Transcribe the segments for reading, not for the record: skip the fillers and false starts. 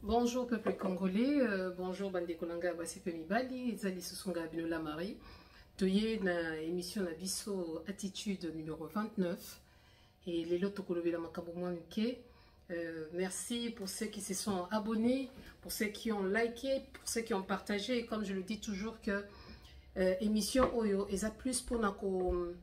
Bonjour peuple congolais, bonjour bande kolanga basipe mibali, ezali Susunga Binola Marie. Toye na émission na biso attitude numéro 29 et les lots tokolobela makambo mwanuke. Merci pour ceux qui se sont abonnés, pour ceux qui ont liké, pour ceux qui ont partagé. Et comme je le dis toujours que émission Oyo eza plus pour na ko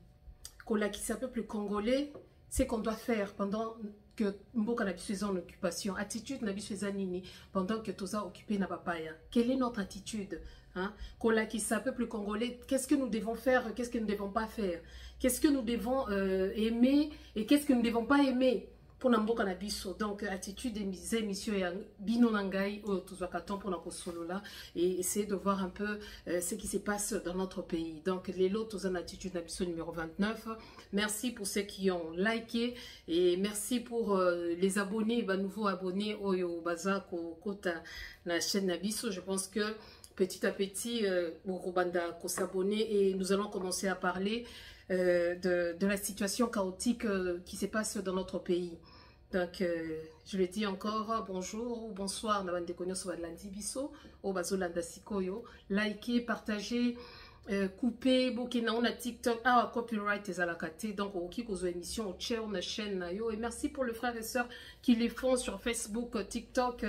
lakisa peuple congolais, c'est qu'on doit faire pendant que Mboka Nabiso est en occupation, attitude Nabiso est nini pendant que Toza occupé na papaya. Quelle est notre attitude, hein? Kolakisa peuple congolais, qu'est-ce que nous devons faire, qu'est-ce que nous ne devons pas faire, qu'est-ce que nous devons aimer et qu'est-ce que nous ne devons pas aimer pour Mboka Nabiso. Donc attitude émission et bino nangai au Toza katon pour notre solo là et essayer de voir un peu ce qui se passe dans notre pays. Donc les lots Toza attitude Nabiso numéro 29. Merci pour ceux qui ont liké et merci pour les abonnés, nouveaux abonnés au Baza Kota la chaîne Nabiso. Je pense que petit à petit, Rubanda ko s'abonner et nous allons commencer à parler de la situation chaotique qui se passe dans notre pays. Donc, je le dis encore, bonjour ou bonsoir, Nabande Konyo Sowadlandi Biso, au Bazolanda Sikoyo, likez, partagez. Couper bokena on a TikTok copyright et alakate donc au kikozo émission au chair on a chaîne yo et merci pour les frères et sœurs qui les font sur Facebook, TikTok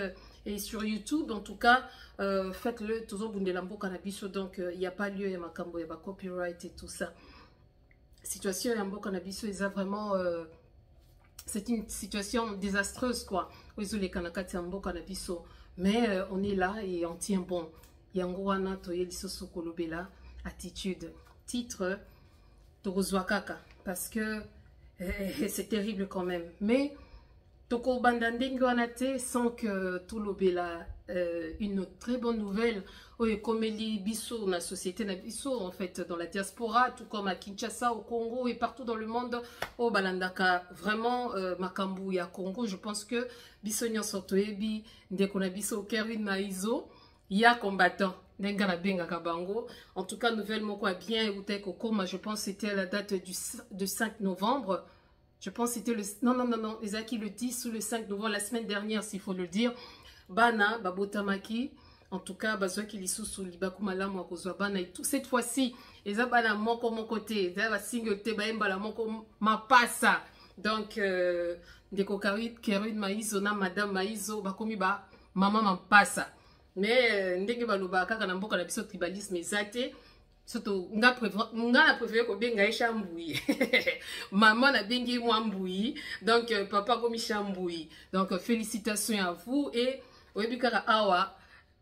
et sur YouTube. En tout cas faites-le toujours bundelambo cannabis donc il n'y a pas lieu ya makambo ya copyright et tout ça. Situation ya mbo cannabis est vraiment c'est une situation désastreuse quoi. Les kanakati ya mbo cannabis mais on est là et on tient bon. Yango wana toye lisoso kolobela attitude, titre Torozwakaka, parce que c'est terrible quand même. Mais Toko Bandandingoanate sans que tout l'obéla une très bonne nouvelle. Comme Eli Bisso, la société Nabiso, en fait, dans la diaspora, tout comme à Kinshasa, au Congo et partout dans le monde, au Balandaka, vraiment, Makambu ya Congo, je pense que Bisso Nyon Sotoebi, Ndekona Bisso, Kerwin Maizo, il y a combattant. En tout cas, nouvelle moko bien je pense que c'était la date du 5 novembre. Je pense que c'était le... Non, Ezaki le 10 ou le 5 novembre, la semaine dernière, s'il faut le dire. Bana, Babotamaki, en tout cas, Bazoa Kilisu Libakumala, Mwakozwa Bana, et tout. Cette fois-ci, Eza Bana Moko mon côté, Eza va signe Tebaemba la Moko ma passa. Donc, Deko Kerwin Maizo, Madame Maizo, Bakomi Ba, Maman ma passa. Mais ndenge baloba kaka na mboka na biso tribalisme ezate surtout nga na préféré ko benga chambouyi maman na bengi moi mbouyi donc papa komi chambouyi donc félicitations à vous et oyebikaka awa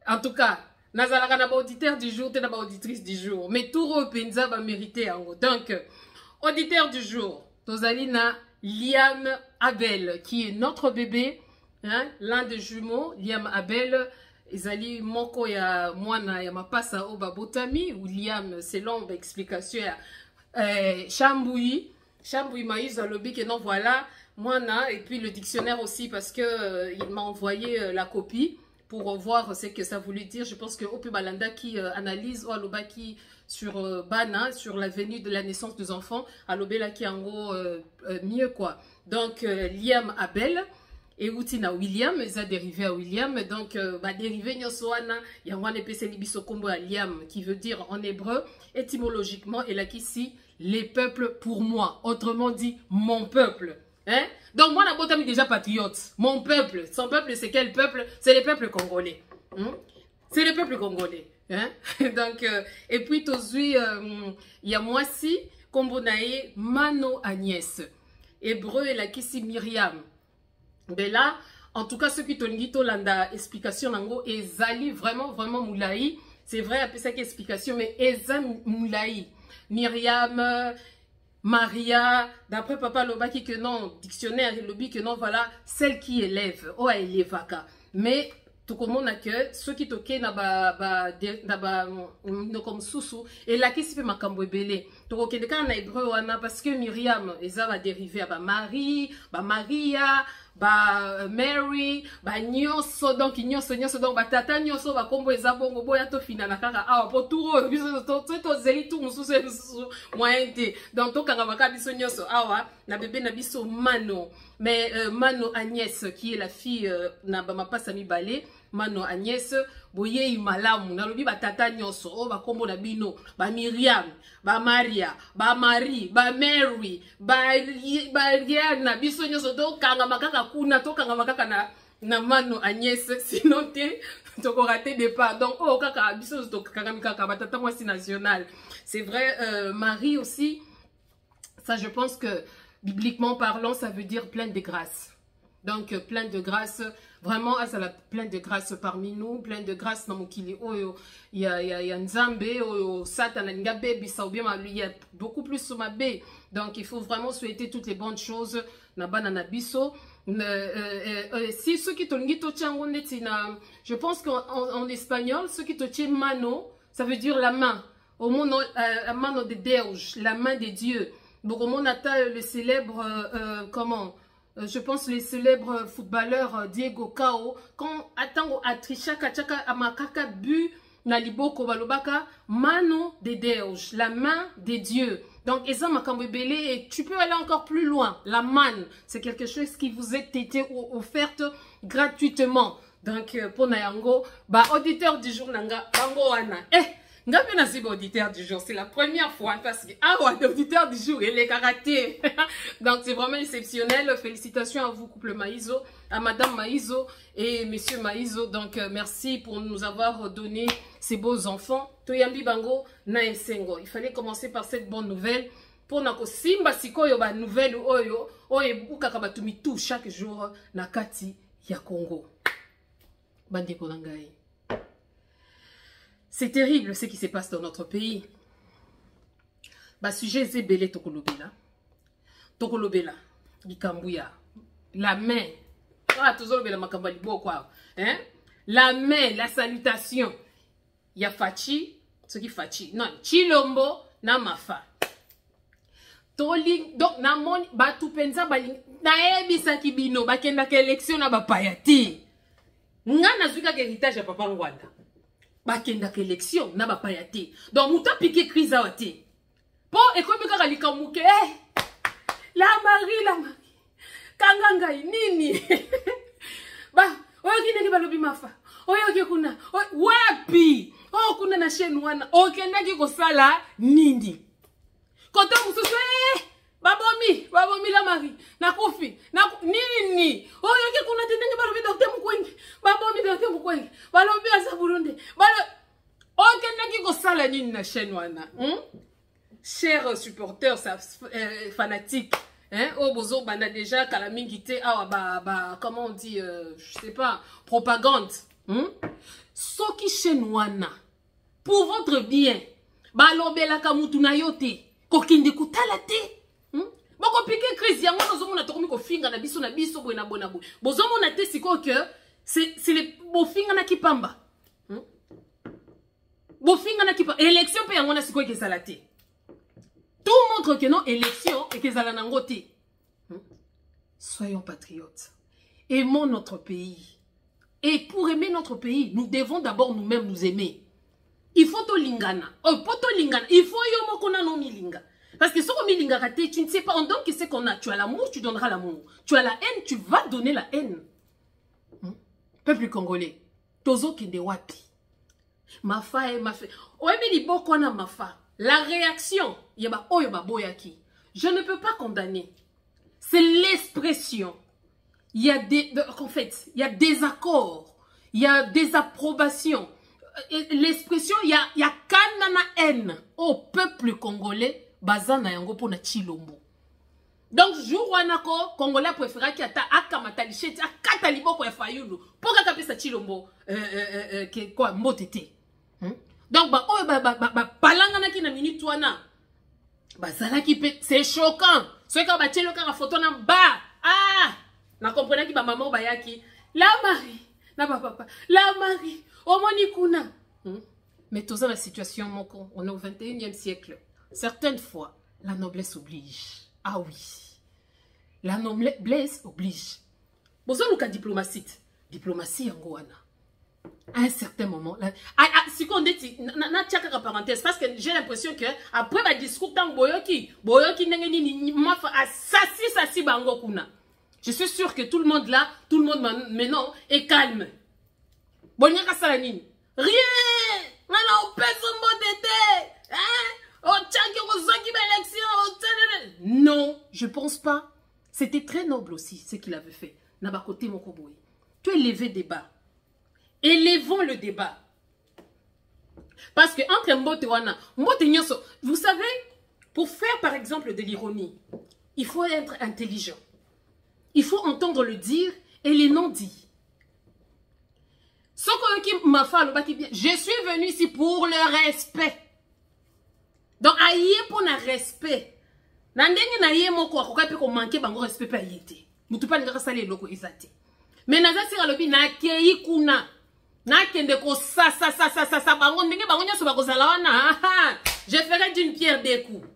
en tout cas nazalaka na ba auditeur du jour te na ba auditrice du jour mais tout repenza ba mériter yango. Donc auditeur du jour tozali na Liam Abel qui est notre bébé, hein, l'un des jumeaux. Liam Abel Ezali moko ya mwana ya mapasa o babotami William selon explication ya Chambouyi Maïs alobi que non voilà mwana et puis le dictionnaire aussi parce que il m'a envoyé la copie pour voir ce que ça voulait dire. Je pense que Ope Balanda qui analyse ou aloba qui sur Bana sur la venue de la naissance des enfants alobela qui en gros mieux quoi. Donc Liam Abel et Outina William, ils ont dérivé à William, donc dérivé Nyosoana, Yangwane Peseli Bisokombo à Liam, qui veut dire en hébreu, étymologiquement, et là qu'ici, les peuples pour moi, autrement dit, mon peuple. Hein? Donc moi, la botte déjà patriote, mon peuple, son peuple, c'est quel peuple? C'est les peuples congolais. Hein? C'est les peuples congolais. Hein? Donc, et puis, tozui, il y a Moisi, Kombonae, Mano Agnès. Hébreu, et là qu'ici, Myriam. Mais là, en tout cas, ceux qui t'ont dit, l'anda explication, nango, ezali vraiment moulaï. C'est vrai, après ça qui explication, mais eza moulaï. Myriam, Maria, d'après papa Lobaki que non, dictionnaire, Lobi que non, voilà, celle qui élève, oh, elle élève, mais tout comme on a que ceux qui toquent comme sousou et là qui se fait ma cambouébélé tout ok de quand on a hébreu parce que Myriam eza va dériver à Marie Maria ba Mary ba nyonso donc nyonso donc ba tata nyonso ba kombo eza bongo boya to fina na kaka awa po tour biso to zeli tout mususu moyen te donc to kanga baka biso nyonso awa na bébé na biso Mano mais Mano Agnès qui est la fille na ba mapasa mibale Mano Agnès boye malamu na lobi ba tata nyonso o ba kombo na bino ba Miriam ba Maria ba Marie ba Mary ba Rihanna biso nyonso to kanga makaka kuna to kanga makaka na Mano Agnès sinon te to ko rater départ donc oh kaka biso to kanga mikaka ba tata mwasi national c'est vrai Marie aussi ça je pense que bibliquement parlant ça veut dire pleine de grâce. Donc, plein de grâce, vraiment, plein de grâce parmi nous, plein de grâce dans mon kili. Il y a Nzambe, Satan, il y a beaucoup plus sur ma baie. Donc, il faut vraiment souhaiter toutes les bonnes choses. Si ceux qui je pense qu'en espagnol, ceux qui te tiennent mano, ça veut dire la main. Au monde, mano de Deus, la main de Dieu. Donc, au monde, le célèbre, comment? Je pense les célèbres footballeurs Diego Cao quand attends Atrisha Kachaka Amakaka bu na liboko balobaka mano de Deus, la main de Dieu. Donc Eza Makambebele et tu peux aller encore plus loin. La manne, c'est quelque chose qui vous est été offerte gratuitement. Donc pour Nayango, ba auditeur du jour nanga bango wana. Auditeur du jour, c'est la première fois parce que auditeur du jour, il est karaté. Donc c'est vraiment exceptionnel. Félicitations à vous, couple Maïzo, à Madame Maïzo et Monsieur Maïzo. Donc merci pour nous avoir donné ces beaux enfants. Toyambi Bango na esengo. Il fallait commencer par cette bonne nouvelle. Pour nako simba sikoyo ba nouvelle oyo ukaka batumi tout chaque jour na kati ya Congo. Bandeko nangai. C'est terrible ce qui se passe dans notre pays. Bah, sujet Zébélé Tokolobela. Tokolobela. Likambouya. La main. Ah, Tozolobela Makambali quoi. Hein? La main, la salutation. Ya Fachi. Ce qui Fachi. Non, Chilombo, na Mafa. Toling. Donc, na mon. Ba tupenza baling. Na ebisa kibino. Ba kenda ke élection na ba payati. Nga na zuka ke héritage ya Papa Ngwanda. Bakenda ke élection na ba payate. Donc muta piqué crise awate. Po ekomi kaka likamuke la Marie. Kanganga nini? Ba oyo kineki balobi mafa. Oyo ke kuna. Wapi? Oh kuna na chaîne wana. Okenda ki kosala nini? Koto mususu babomi la Marie. Nakufi. Nini? Oyo ke kuna tenenge balobi docteur Mukwenge. Babomi docteur Mukwenge. Balobi asa Burundi. Okenda ki kosala nini na chaîne wana? Chers supporters fanatiques, hein, au bozo banda déjà kalamingité comment on dit je sais pas propagande. Soki chaîne wana pour votre bien. Balobela kamutu na yote. Kokinde kutala te. Boko piqué crise yango nozomona tokomi ko finga na biso bona. Bozomona te siko que c'est les bofinga na kipamba. Bofinga na kipamba élection pe yango na siko ke salate. Tout montre que non élection et que ça n'a pas. Soyons patriotes. Aimons notre pays. Et pour aimer notre pays, nous devons d'abord nous-mêmes nous aimer. Il faut to lingana. Il faut yomo kona no milinga. Parce que si on milinga raté, tu ne sais pas, on donne ce qu'on a. Tu as l'amour, tu donneras l'amour. Tu as la haine, tu vas donner la haine. Peuple congolais. Tozo kende wapi. Mafa et mafa. Oebe li boko na mafa. La réaction, je ne peux pas condamner. C'est l'expression. Il y a en fait, il y a des accords, il y a des approbations. L'expression, il y a kanana haine au peuple congolais, bazana yango pona chilombo. Donc, jour wanako, congolais préféré qui ata akamata licheti, akata liboko ya fayulu, pour kapesa chilombo, quoi, mbotete. Donc, palangana ki na minute wana. C'est choquant. C'est quand batche le ka photo na ba. Ah! Na comprenez ki ba maman bayaki. La Marie. Na papa. La Marie. Omoni kuna. Mais tout ça la situation moko. On est au 21e siècle. Certaines fois, la noblesse oblige. Ah oui. La noblesse oblige. Bozo luka diplomatie. Diplomatie yango wana. À un certain moment, si on dit, na tchaka parenthèse, parce que j'ai l'impression que après ma discours dans boyoki nengeni mafa asasi bango kuna. Je suis sûr que tout le monde là, tout le monde maintenant est calme. Bonya kasala nini? Rien. Mana opeso modete. Hein? O tchaki ozoki ba élection. Non, je pense pas. C'était très noble aussi ce qu'il avait fait. Nabakote mokoboy. Tu es levé débat. Élevons le débat. Parce que entre Mbote Wana, Mbote Nyoso, vous savez, pour faire par exemple de l'ironie, il faut être intelligent. Il faut entendre le dire et les non-dits. Je suis venu ici pour le respect. Donc, aïe pour le respect. Nandenge na yé moko akoka pe ko manquer bango respect pa yété. Mutu pa ngaka sale loko izate. Mais naza sira lobi na kei kuna. Na kende ko sa bango ndenge bango nyoso bakozala wana. Je ferai d'une pierre deux coups.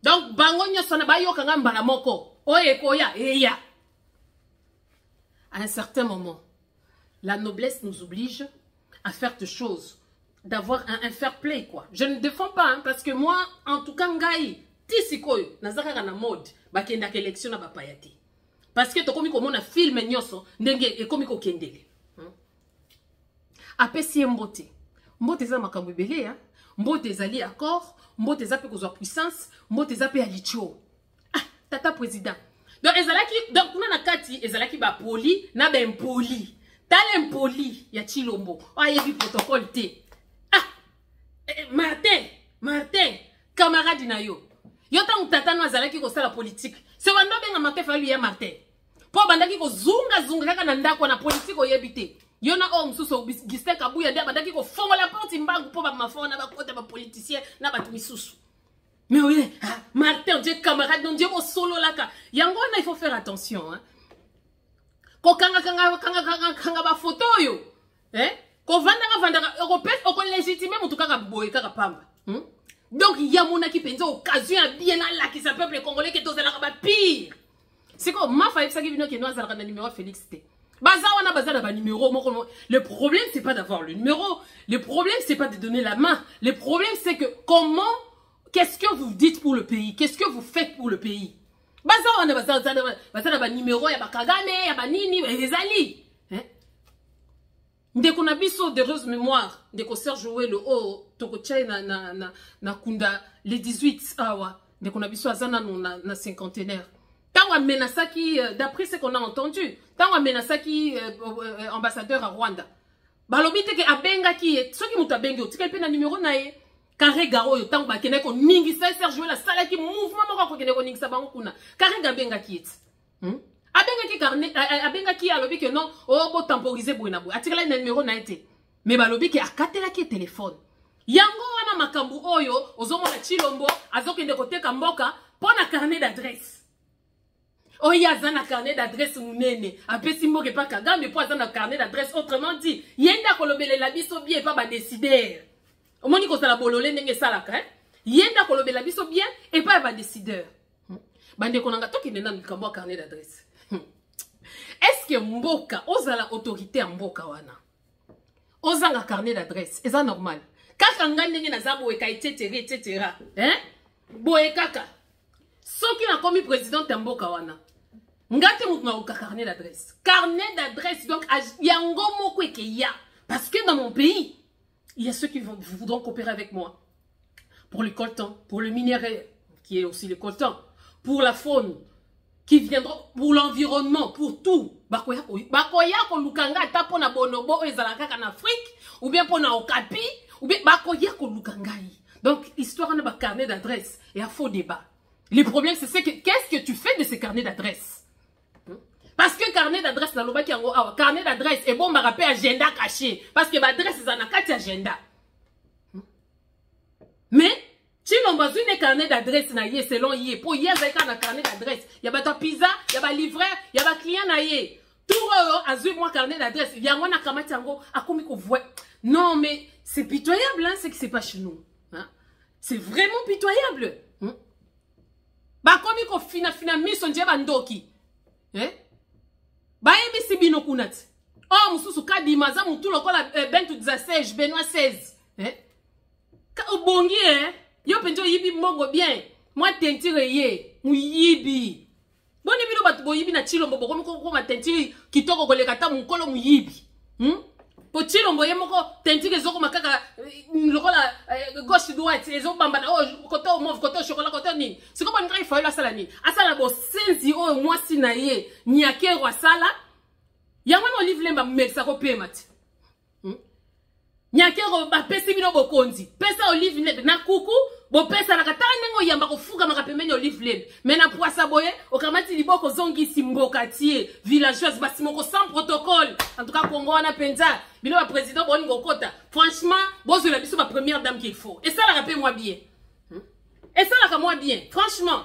Donc bango nyoso na bayoka nga mbala moko. Oye koya eya. À un certain moment, la noblesse nous oblige à faire des choses, d'avoir un fair play quoi. Je ne défends pas hein, parce que moi en tout cas ngai tisikoyo nazaka na mode bakenda ka élection na bapayate. Parce que tokomi komona film nyoso ndenge ekomi ko kendele. Apesi mbote. Mbote za makambo ebele ya. Mbote ezali accord, mbote za pe kozwa puissance, mbote za pe alicho. Ah, tata président. Donc ezalaki donc kuna na kati ezalaki ba poli na ba impoli. Tala impoli ya Chilombo. Ayebi protocole te. Ah, Martin, camarade na yo. Yo tang tata no azalaki ko sala politique. Se wando benga Martin falu ya Martin. Po bandaki ko zunga kaka na ndako na politique oyebite. Yona o msuso Gistin Kabuya ndia bandaki ko fongola porte mbangu po ba mafona ba kota ba politicien na ba misusu. Mais oui, Martin, Dieu camarade, non Dieu solo laka. Yango na il faut faire attention hein. Ko kanga ba photo yo. Ko vanda ko pèse ko légitimer mutu kaka boye kaka pamba. Donc il y a mon qui pense occasion à bien là qui s'appelle peuple congolais qui est la pire. C'est comme ma fille ça qui vient qui nous a numéro Félix T. Le problème c'est pas d'avoir le numéro, le problème c'est pas de donner la main, le problème c'est que comment, qu'est-ce que vous dites pour le pays, qu'est-ce que vous faites pour le pays. Baza on a ba numéro ya ba Kagame ya ba nini ezali. Dès qu'on a biso d'heureuse mémoire, dès qu'on sert jouer le haut, toko tchai na kunda les 18 awa, dès qu'on a biso azana na cinquantenaire. Tant on menasaki, d'après ce qu'on a entendu, tant on menasaki ambassadeur à Rwanda. Balobite ke abenga ki, ceux qui muta bengi, tika pe na numéro nae, carré garo yo tant ba kene ko ningi sa ser jouer la sala ki mouvement moko ko kene ko ningi sa bango kuna. Carré gabenga ki et. Abenga ki carnet, abenga ki alobi que non, oh bo temporiser boina bo. Atikala na numéro na été. Mais balobi ki akatela ki téléphone. Yango wana makambu oyo, ozomona Chilombo, azokende koteka mboka pona carnet d'adresse. Oya zana carnet d'adresse munene. Apesi mboke pa Kagame po zana carnet d'adresse autrement dit, yenda kolobele la biso bien pas ba décideur. Omoni ko sala bololé ndenge salaka hein. Yenda kolobela biso bien et pas ba décideur. Bande konanga toki nena mikambo carnet d'adresse. Est-ce que mboka ozala autorité en mboka wana? Ozanga carnet d'adresse, est ça normal? Kaka ngandenge na zabo eka etc. Hein? Boye kaka. Soki na komi président en mboka wana. Ngate mutna oka carnet d'adresse. Carnet d'adresse donc yango moko eke ya parce que dans mon pays, il y a ceux qui voudront coopérer avec moi. Pour le coltan, pour le minerai qui est aussi le coltan, pour la faune qui viendront, pour l'environnement, pour tout. Bakoya ko lukanga ta pona bonobo ezalaka en Afrique ou bien pona okapi ou bien bakoya ko lukanga. Donc histoire na ba carnet d'adresse et à faux débat. Le problème c'est que qu'est-ce que tu fais de ces carnets d'adresse? Parce que carnet d'adresse na loba ki yango awa carnet d'adresse et bon ma rappel agenda caché parce que ba adresse ezana kati agenda. Mais Chilombo une carnet d'adresse na yé selon yé pour yé zaka na carnet d'adresse y a ba ta pizza y a ba livreur y a ba client na yé tout azui moi carnet d'adresse yango na kamati yango akomi ko voix. Non mais c'est pitoyable hein ce qui se passe chez nous hein? C'est vraiment pitoyable ba komi ko fina miso nje bandoki hein bayebisi bino kuna ti oh mususu kadima za mutu lokola Bentu Dzasej Benoît 16 obongi yo penjo yibi mbongo bien moi tentire ye muyibi boni bino batu boyibi na Chilombo bokomi ko ma tentire kitoko koleka ta mukolo muyibi po Chilombo ye moko tentire zoko makaka lokola gauche droite ezo bamba oh koto mauve koto chocolat koto nini siko boni ngai fa la sala nini asala bo senzi o mwasi na ye nyake wa sala yango no livre lemba meksa ko pemati nyakero ba pesi bino bokonzi pesa olive lembe na kuku bo pesa na katala nengo yamba ko fuka maka pembeni olive lembe mais na poisa boye okamati liboko zongi simboka tie villageoise basimoko sans protocole en tout cas Congo na penza bino ba président boni ngokota franchement bozo la biso ba première dame qu'il faut et ça la rappelle moi bien et ça la moi bien franchement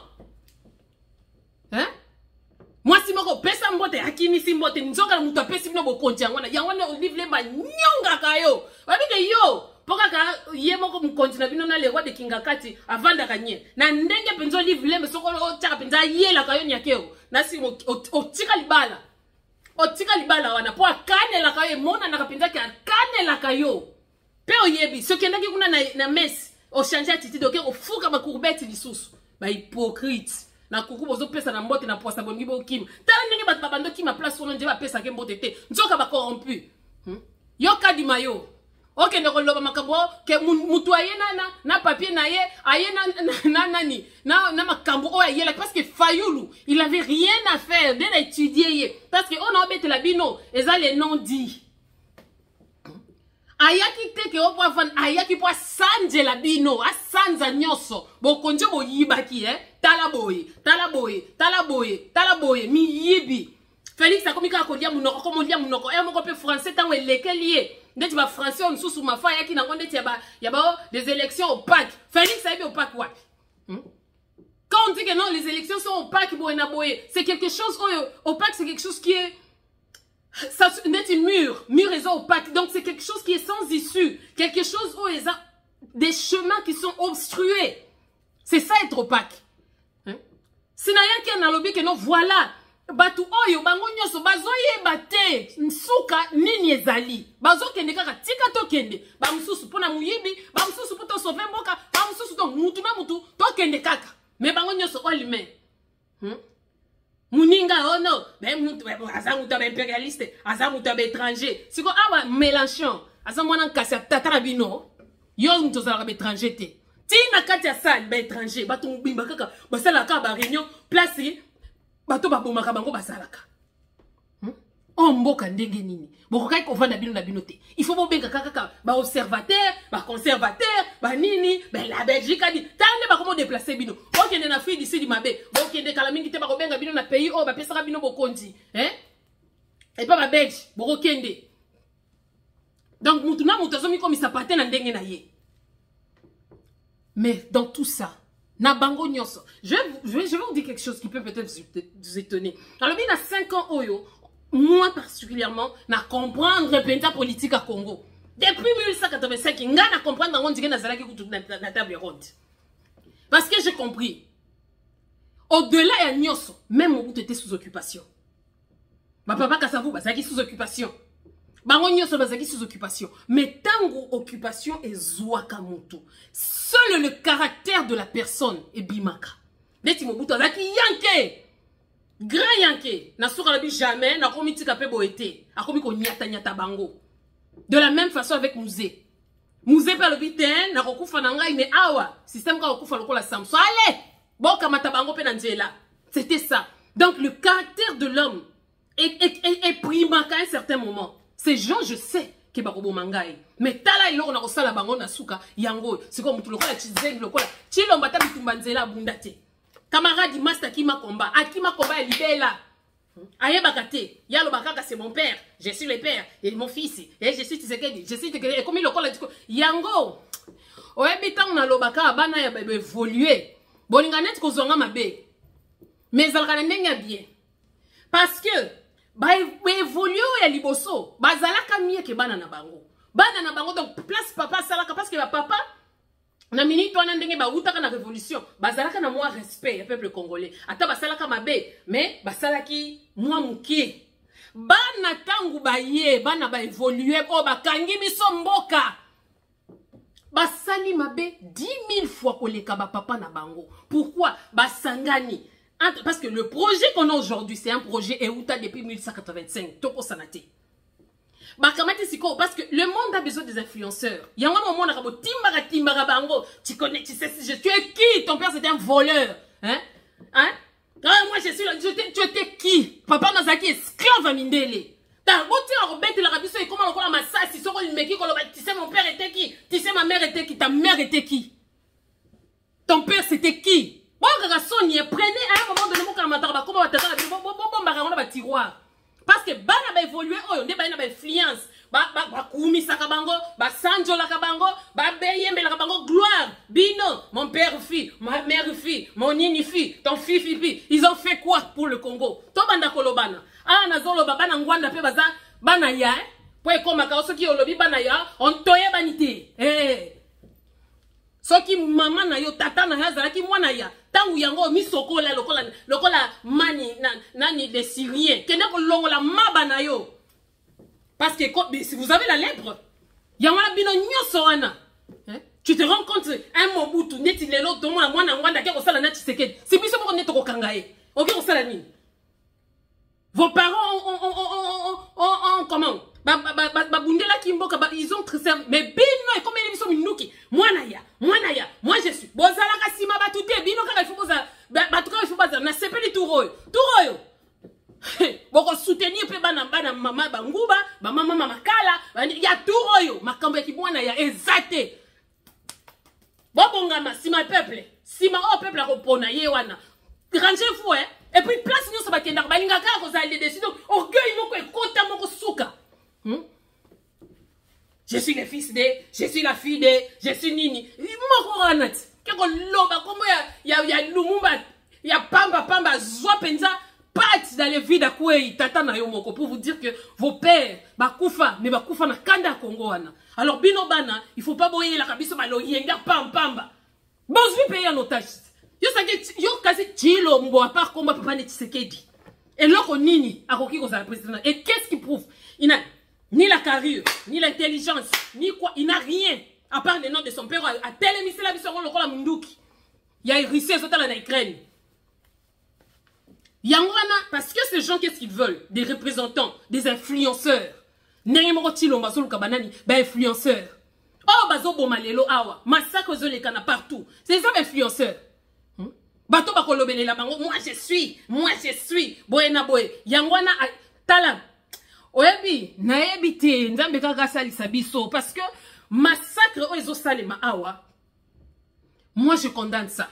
moi si moko pesa mbote akimi si mbote nzoka mutu apesi bino bokonzi yango na olive lemba nyonga kayo wabike yo poka ka ye moko mukonzi na bino na le roi de Kingakati avanda kanye na ndenge penzo olive lemba soko otaka penza yela kayo nyakeo na si otika libala wana po akane la kayo mona na kapenza ki akane la kayo pe oyebi so kendaki kuna na messe o changer attitude oke ofuka ba courbette lisusu ba hypocrite na kuku bozo pesa na mbote na poisa bongi bo kim tala ndenge bat babando ki ma place sono nje ba pesa ke mbote te nzoka ba corrompu yo kadima yo ok ndeko loba makambo ke mutu ayena na papier na ye ayena na nani na makambo o ayela parce que Fayulu il avait rien à faire de l'étudier ye parce que on a embêté la bino eza les non dit ayaki te ke opwa fan ayaki po sanje la bino asanza nyoso bokonje boyibaki tala boye mi yibi Félix akomika kolia munoko komo lia munoko moko pe français tango elekelié ndeti ba français on susu mafa yaki na ngondeti ya ba des élections opaques Félix aibi opaque wapi quand on dit que non les élections sont opaques boye c'est quelque chose opaque c'est quelque chose qui est ça n'est mur est opaque donc c'est quelque chose qui est sans issue quelque chose où il y a des chemins qui sont obstrués c'est ça être opaque sinaya ki na lobi que non voilà batu oyo bango nyoso bazoye bate nsuka nini ezali bazokende kaka tika tokende ba mususu pona muyibi ba mususu poto sauver mboka ba mususu to mutu na mutu tokende kaka mais bango nyoso olime muninga ono ben mutu azamu to impérialiste azamu to étranger siko awa Mélenchon azamu na kasa tatara bino yo mutu za étranger te tina kati ya salle ba étranger bato mbimba kaka basala ka ba réunion place bato babomaka bango basalaka on mboka ndenge nini bokokai kovanda bino na bino te il faut bobenga kaka ba observateur ba conservateur ba nini ba la Belgique dit tande ba comment déplacer bino okende na fille d'ici di mabe okende kala mingi te ba kobenga bino na pays o ba pesaka bino bokonzi et pas ba belge bokende donc mutu na mutu azomi komisa patin na ndenge na ye mais dans tout ça na bango nyoso je vais vous dire quelque chose qui peut peut-être vous étonner alors bien à 5 ans oyo moi particulièrement na comprendre la politique à Congo depuis 1885 nga na comprendre on dit que nazalaki kutu na table ronde parce que j'ai compris au-delà ya nyoso même Mobutu était sous occupation ba papa Kasavu bazaki sous occupation bango nyoso bazaki sous occupation mais tango occupation ezwaka mutu seul le caractère de la personne est bimaka neti Mobutu azaki yanke grand yanke na soka labi jamais na komi tika pe boete akomi ko nyata bango de la même façon avec Mouzé par le biten na kokufa na ngai mais awa système ka kokufa lokola Samson allez boka mata bango pe na nzela c'était ça donc le caractère de l'homme est primaka à un certain moment ces gens je sais que bakobo mangai mais tala iloko na kosala bango na suka yango siko mutu lokola chizengi lokola chilomba ta bitumba nzela bundate camarade master akima komba ya libela ayebaka te yalo bakaka c'est mon père je suis le père et mon fils et je suis Tshisekedi et comme lokola yango oyebi tango na lobaka bana ya ba évoluer bolinga net ko zonga mabe mais alaka ndenge bien parce que ba évoluer ya liboso bazalaka mieux que bana na bango donc place papa salaka parce que ba papa na minute wana ndenge ba utaka na révolution bazalaka na moi respect ya peuple congolais ata basalaka mabe mais basalaki moi mukie bana tangu baye bana ba évoluer o bakangi biso mboka basali mabe 10 000 fois koleka ba papa na bango. Pourquoi basangani? Parce que le projet qu'on a aujourd'hui, c'est un projet Euta depuis 1885. Toko sanate. Bakamati siko, parce que le monde a besoin des influenceurs. Il y a un moment où timbara bango, tu connais, tu sais, tu es qui? Ton père c'était un voleur. Hein? Hein? Ah, moi je suis là, tu étais qui? Papa Nazaki esclave à Mindele. T'as beauté en rebête la rabisso et comment on a ma sasse, ils sont une meki, tu sais mon père était qui? Tu sais ma mère était qui? Ta mère était qui? Ton père c'était qui? Bon, prenez à un moment donné, comment on va tiroir. Parce que bana ba évoluer, on est ba influence. Ba koumi sakabango, ba sanjo la kabango, ba beyembe la kabango, gloire. Bino, mon père fit, ma mère fit, mon nini fit, ton fils fit. Ils ont fait quoi pour le Congo? To banda kolobana. Ah, nazolo bana ngwanda pe baza, bana ya, po ekoma ka soki olobi bana ya, on toye banité. Eh. Soki maman na yo tata na ya zalaki mwana ya tangu yango misokola lokola mani nani des Syriens kende ko longola maba na yo parce que si vous avez la lèpre yango la bino nyoso wana tu te rends compte un Mobutu neti lelo to mwana ngwanda ke ko sala na Tshisekedi c'est biso ko neto ko kangaye OK ko sala nini vos parents ont comment bundela kimboka ils ont très mais bino et comme ils sont minuki mwana ya moi je suis bozala kasima batute bino kaka il faut boza batuka il faut boza na sepeli turoyo boko soutenir pe bana mama banguba ba mama makala ya turoyo makambo ya kibwana ya ezate bobongama sima peuple sima au peuple akopona ye wana rangez-vous et puis place nous ça bakenda balinga kaka ko zali dessus donc orgueil moko ekota moko suka. Je suis le fils de, je suis la fille de, je suis Nini. Mokoranat. Keko loba komo ya Lumumba, ya pamba zwa penza pat dans les vies d'Akwei tata na yo moko pour vous dire que vos pères bakufa mais bakufa na kanda Congo wana. Alors bino bana, il faut pas boyer la kabiso balo yenga pamba. Bon je vais payer en otage. Yo kasi chilo mbo à part combat papa ne Tshisekedi. Et loko Nini akoki ko za président. Et qu'est-ce qui prouve? Il n'a ni la carrure, ni l'intelligence, ni quoi. Il n'a rien. À part le nom de son père. À tel émission, la mission, on le Munduki. Il y a Russie, ils sont en Ukraine. Yangwana, parce que ces gens, qu'est-ce qu'ils veulent? Des représentants, des influenceurs. Nérimorotilo, Mazolo Kabanani, ben influenceurs. Oh, Bazo Bomalelo, Awa. Massacre Zolekana partout. C'est des influenceurs. Bato Bakolobele la bango. Moi, je suis. Boena Boe. Yangwana, Talam. Oyebi, naebi te, nzambe kaka sali sabiso, parce que massacre oezo salema awa, moi je condamne ça.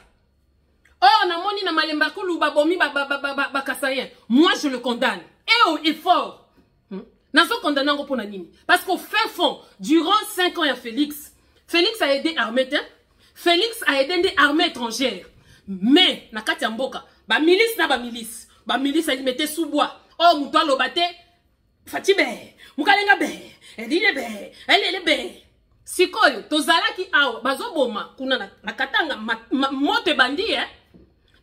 Oh, na moni na malemba kulu babomi bakasayen, moi je le condamne. Et au effort, nazo condamne ngo pona nini? Parce qu'au fin fond, durant 5 ans, il y a Félix a aidé armée, Félix a aidé des armées étrangères. Mais, na kati ya mboka, ba milice a metté sous bois. Oh, moutoua lobate, Fatibe, mukalenga be, edile be, elele be. Sikoyo, tozalaki awa, bazoboma, kuna na katanga, moto bandi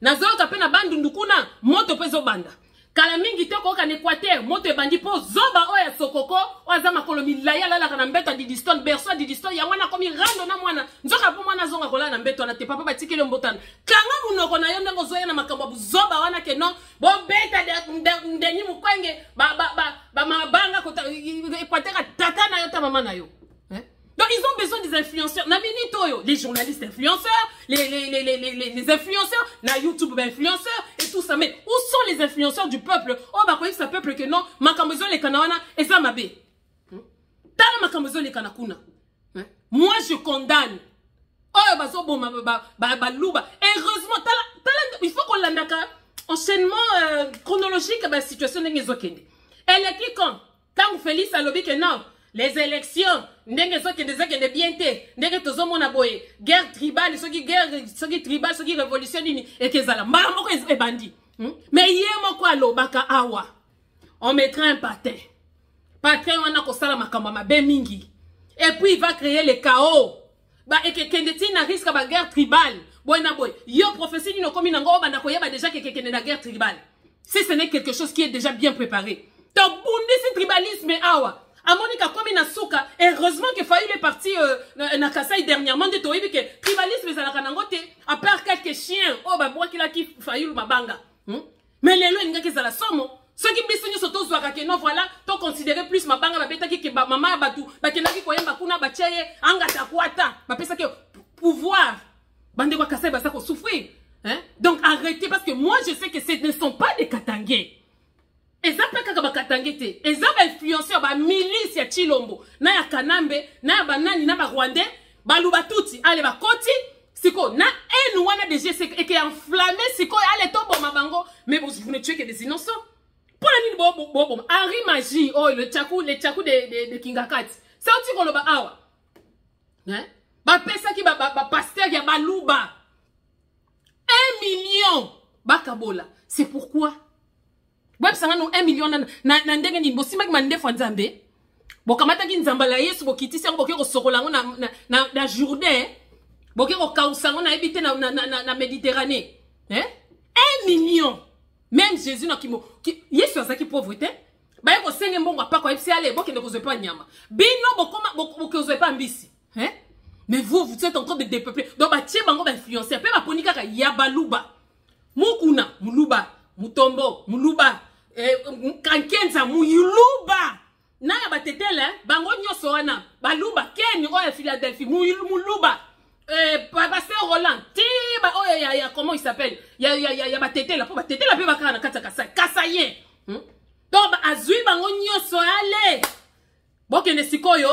nazoyo kape na bandundu kuna, moto pezo banda. Kala mingi te koka n'Équateur, moto bandi po zoba oya sokoko, oza makolomi laya lala kana mbeto didiston, berso didiston, ya wana komi rando na mwana, nzoka po mwana zonga kola na mbeto, na te papa batiki le mbotana. Kanga munoko na yonde ngozoya na makambabu zoba wana ke non, bo beta ndeni mukwenge, mabanga kota, Équateur tata na yota mama na yo. Donc ils ont besoin des influenceurs. Les journalistes influenceurs, les influenceurs, na YouTube influenceurs et tout ça. Mais où sont les influenceurs du peuple? Oh bah quoi ce peuple que non, makambozo les kanawana et ça mabe. Tala makambozo les kanakuna. Moi je condamne. Oh bah so bon luba. Heureusement il faut qu'on l'andaka enchaînement chronologique bah situation n'engezokende. Elle est qui quand Félix a lobby que non. Les élections, ndenge soki ndezake bien te, ndenge tozomona boye, guerre tribale, soki tribale, soki révolution nini, et kezala, moko e bandi. Mais yé moko alobaka awa, on mettra un patin. Patin wana kosala makamba mabe mingi. Et puis il va créer le chaos. Ba ekekendeti na risque ba guerre tribale. Boy na boy, yo prophétie nino komi nango banda koyeba déjà kekende na guerre tribale. Si ce n'est quelque chose qui est déjà bien préparé. to bundisi tribalisme awa. Amonika comme na souka, heureusement que Fayulu est parti na Kasai dernièrement de toibi que tribalisme ezalaka nangote à part quelques chiens oh ba bois kila ki Fayulu mabanga. Mais lelo ngaki ezala somo. Ceux qui biso nyo soto zwaka que non voilà, to considérer plus mabanga ba beta ki ke ba mama batu, ba kenaki koyemba kuna ba cheye anga takwata, ba pesa que pouvoir bande kwa Kasai ba ça ko souffrir. Hein? Donc arrêtez parce que moi je sais que ce ne sont pas des Katangais. Eza peka ba Katangete, eza ba influenceur ba milice ya Chilombo, na ya Kanambe, na ya banani na ba Rwandais, ba lubatuti, ale ba koti, siko na enu wana de GC et qui est enflammé siko ale tombo mabango, mais vous ne tuez que des innocents. Pour la nini bo Henri Magie, oh le tchakou de Kingakati. C'est un petit koloba awa. Hein? Ba pesa ki ba pasteur ya ba luba. 1 million bakabola. C'est pourquoi Web sanga no 1 million na ndenge ni bosima ki mande fwa nzambe. Bokamata ki nzamba la Yesu bokitisi yango boke ko sokola ngo na journée. Boke ko kausa ngo na ebite na Méditerranée. Hein? 1 million. Même Jésus na kimo Yesu azaki pauvreté. Ba yeko senge mbongo pa ko epsi ale boke ne kozwe pa nyama. Bino bokoma boke kozwe pa mbisi. Hein? Mais vous êtes en train de dépeupler. Donc ba tie bango ba influencer pe ba ponika ka yabaluba. Mukuna muluba. Mutombo, muluba, kankenza, muyuluba. Na ya batetele, bango nyoso wana, baluba, ken oya Philadelphie, muluba. Pasteur Roland, tiba oya comment il s'appelle? Ya batetele, pour batetele pe bakana kata kasaye. Donc azui bango nyoso ale. Bokene sikoyo,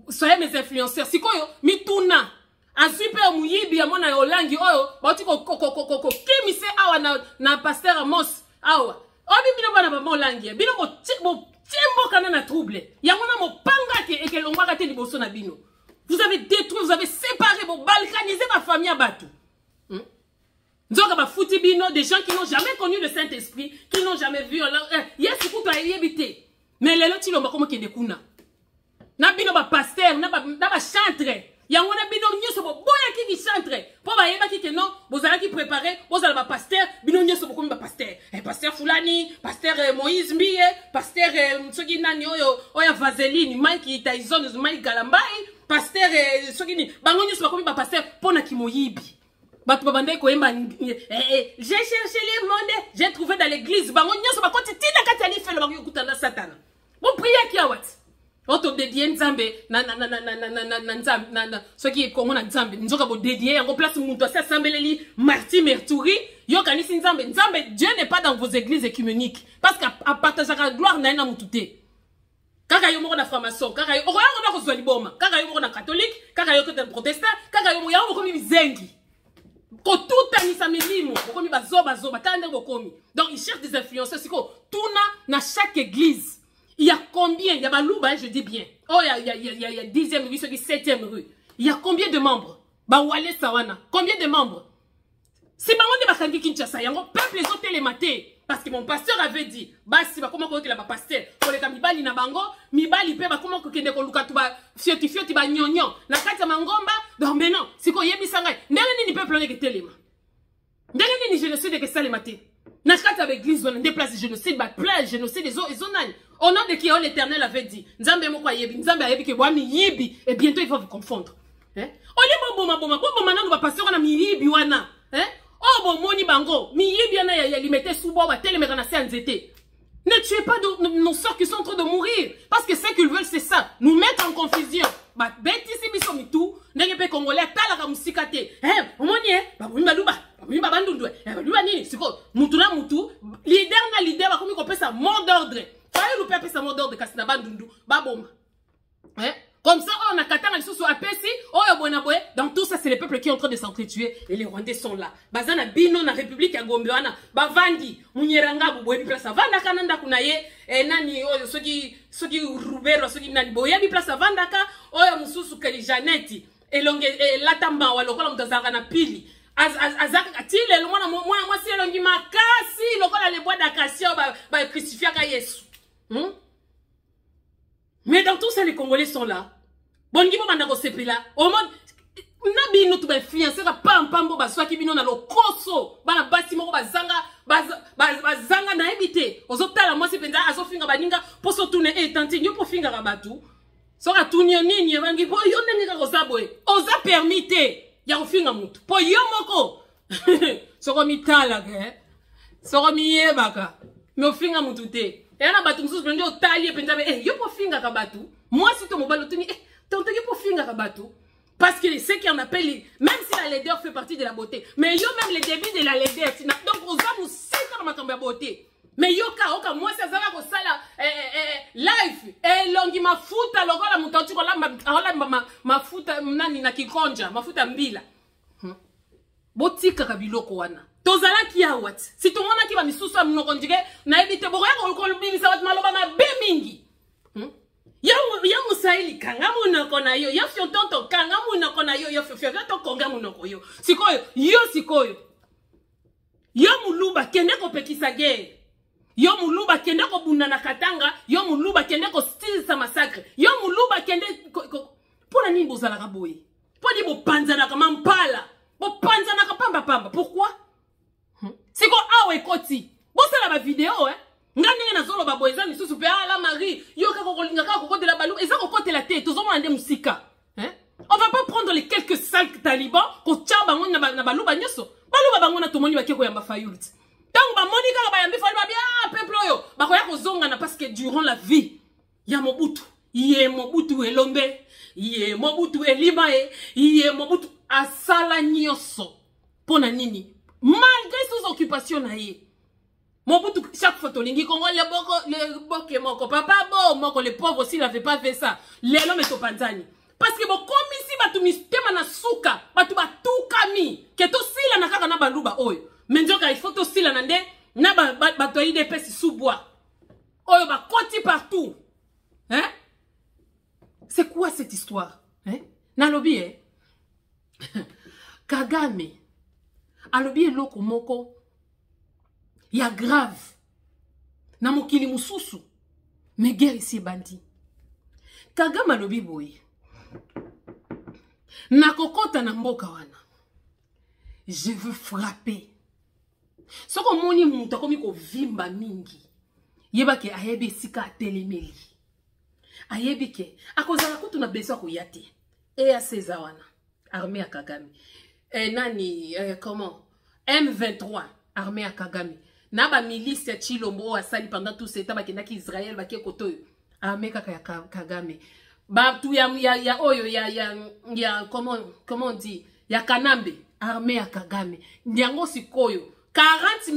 soyez mes influenceurs, sikoyo mituna. Azui pe muyibi ya mona yolangi oyo bauti ko kimise awa na pasteur Amos awa obi bino bana ba molangi bino ko timbo kana na trouble ya mona mo panga ke ekelongwa ka te liboso na bino. Vous avez détruit, vous avez séparé, vous balkanisé ma famille à Batou. Nzoka ba fouti bino des gens qui n'ont jamais connu le Saint-Esprit, qui n'ont jamais vu yes kuto ayebité. Mais les lotis lomba comme kende kuna. Na bino ba pasteur, na ba chantre. Yango na bino nyoso bo boya ki chantre po ba yeba ki non bozala ki préparer bozala ba pasteur bino nyoso bo comme ba pasteur pasteur Fulani pasteur Moïse Mbiye pasteur soki nani oya Vaseline Mike Tyson Mike Galambai pasteur soki ni bango nyoso ba comme ba pasteur pona ki moyibi batu babande ko yemba j'ai cherché les mondes j'ai trouvé dans l'église bango nyoso ba koti tina katali felo bango kutana satana bon prier ki awat Oto dédié nzambe na nzambe na ce qui est comment nzambe nzoka bo dédié yango place muntu asa sambeleli Martin Merturi yo kanisi nzambe Dieu n'est pas dans vos églises écuméniques parce qu'à partager la gloire na mututé kaka yo moko na franc-maçon kaka yo okoyango na kozwa liboma kaka yo moko na catholique kaka yo na protestant kaka yo moko mi bizengi ko tout anisa milimo bokomi bazoba tande bokomi donc ils cherchent des influenceurs siko tuna na chaque église. Il y a combien? Il y a Balouba, je dis bien. Oh, il y a 10e rue, 7e rue. Il y a combien de membres? Bawale Sawana. Combien de membres? C'est pas on est bakangi Kinshasa. Il y a un peuple les autres les matés. Parce que mon pasteur avait dit, bah si bah comment que la pasteur, pour les kamibali na bango, mibali pe bah comment que kende ko luka tu ba fioti ba nyonyo. Na kata mangomba, donc mais non, c'est quoi yebi sangai. Ndenge ni peuple on est telema. Ndenge ni génocide que ça les matés. Na kata avec l'église on déplace génocide, bah plein génocide des zonanes. Au nom de qui l'Éternel avait dit, Nzambe moko yebi, Nzambe ayebi ke wami yibi, et bientôt il va vous confondre. Hein? Oli boma maintenant va passer on a mi yibi wana. Hein? Oh bon moni bango, mi yibi wana ya limité sous bois, téléméra na nzete. Ne tuez pas nos sœurs qui sont en train de mourir, parce que ce qu'ils veulent c'est ça, nous mettre en confusion. Bah beti si biso mitu, ndenge pe congolais tala ka musikate. Hein? Omoni ba boni baluba, ba boni babandundwe. Baluba nini? Siko mutu na mutu, leader ba komi ko pesa mot d'ordre. Fallait nous perdre sa mot d'ordre de Kassinaba Ndundu, baboma. Hein? Comme ça, on a Katanga, les sous à Pessi, oh, Bonaboé. Dans tout ça, c'est les peuples qui sont en train de s'entretuer et les Rwandais sont là. Bazana Bino, na République à Gombeana, Bavandi, Munyeranga, Boboé, place à Vanda Kananda Kunaye, et Nani, oh, ceux qui Roubero, ceux qui Nani Boya, place à Vandaka, oh, Moussou Kali Janetti, et Latamba, ou alors, Mtazarana Pili. Azak atile le moi c'est longi makasi lokola les bois d'acacia ba crucifier ka Yesu. Mais dans tout ça les Congolais sont là. Bongi bo banda ko sepela. Au monde na bino tu ba fiancé ka pambo baswa ki bino na lokoso bana basi moko bazanga na ebité ozotala mwasi penza azofinga baninga poso tune tanti nyo po finga ka batu soka tunyo nini bangi po yo ndenge ka kosaboe oza permité ya kofinga mutu po yo moko soko mitala ke soko miyebaka me ofinga mutu te yana batu mususu penza otali penza yo po finga ka batu mwasi to mobalo tuni tonto yo po finga ka batu. Parce que c'est qu'on appelle, même si la laideur fait partie de la beauté, mais yo même le début de la laideur, donc aux hommes aussi dans ma beauté. Mais yo ka moi ça va ko sala live longi mafuta lokola mutantu kola mafuta nani na kikonja mafuta mbila. Botika kabiloko wana. Tozala ki awat. Si to mona ki ba misusu mnoko ndike na ebite bokoya ko lubimisa wat maloba mabe mingi. Ya musaili kanga munoko na yo, ya fiontonto kanga munoko na yo, ya fiontonto konga munoko yo. Sikoyo. Yo muluba kende ko pekisa ge. Yo muluba kende ko bunda na katanga, yo muluba kende ko style sa massacre. Yo muluba kende pona nini bozala ka boye. Poni bo panzana ka mampala. Bo panzana ka pamba. Pourquoi? Siko awe koti. Bosala ba vidéo ngani na zolo ba boyeza ni susu pe la Marie yo ka kolinga ka kokote la balou eza kokote la tête tozo mande musika on va pas prendre les quelques sales talibans ko tchaba ngona na balou ba nyoso balou ba bangona to moni ba keko yamba fayult tango ba monika ba yambi fali ba bien peuple yo ba ko ya ko zonga na parce que durant la vie ya Mobutu elombe ye Mobutu elima ye Mobutu asala nyoso pona nini malgré ses occupations na ye Mobutu, chaque fois, les Congo, les boke moko, papa bo, moko, les pauvres aussi n'avaient pas fait ça. Les hommes sont panzani. Parce que bon, comme ici, batu mistema na suka, batu kami, que to sila na kaka na baluba oyo. Menjoka, il faut to sila nande, na batu aide pesi sous-bois. Oyo ba koti partout. Hein? C'est quoi cette histoire? Hein? Nalobi, Kagame, alobi eloko moko, ya grave na mokili mususu me guerre ici bandi Kagame alobi boye na kokota na mboka wana je veux frapper soko moni mutu akomi ko vimba mingi yebake ayebi sika atelemeli ayebi ke akozala kutu na besoin ko yate et à César wana armée à Kagame comment M23 armée à Kagame na ba milice ya Chilombo asali pendant tout ce temps bakenda ki Israël bakie kotoyo armée kaka ya Kagame ba tu ya oyo ya comment on dit ya Kanambe armée ya Kagame nyango sikoyo 40 000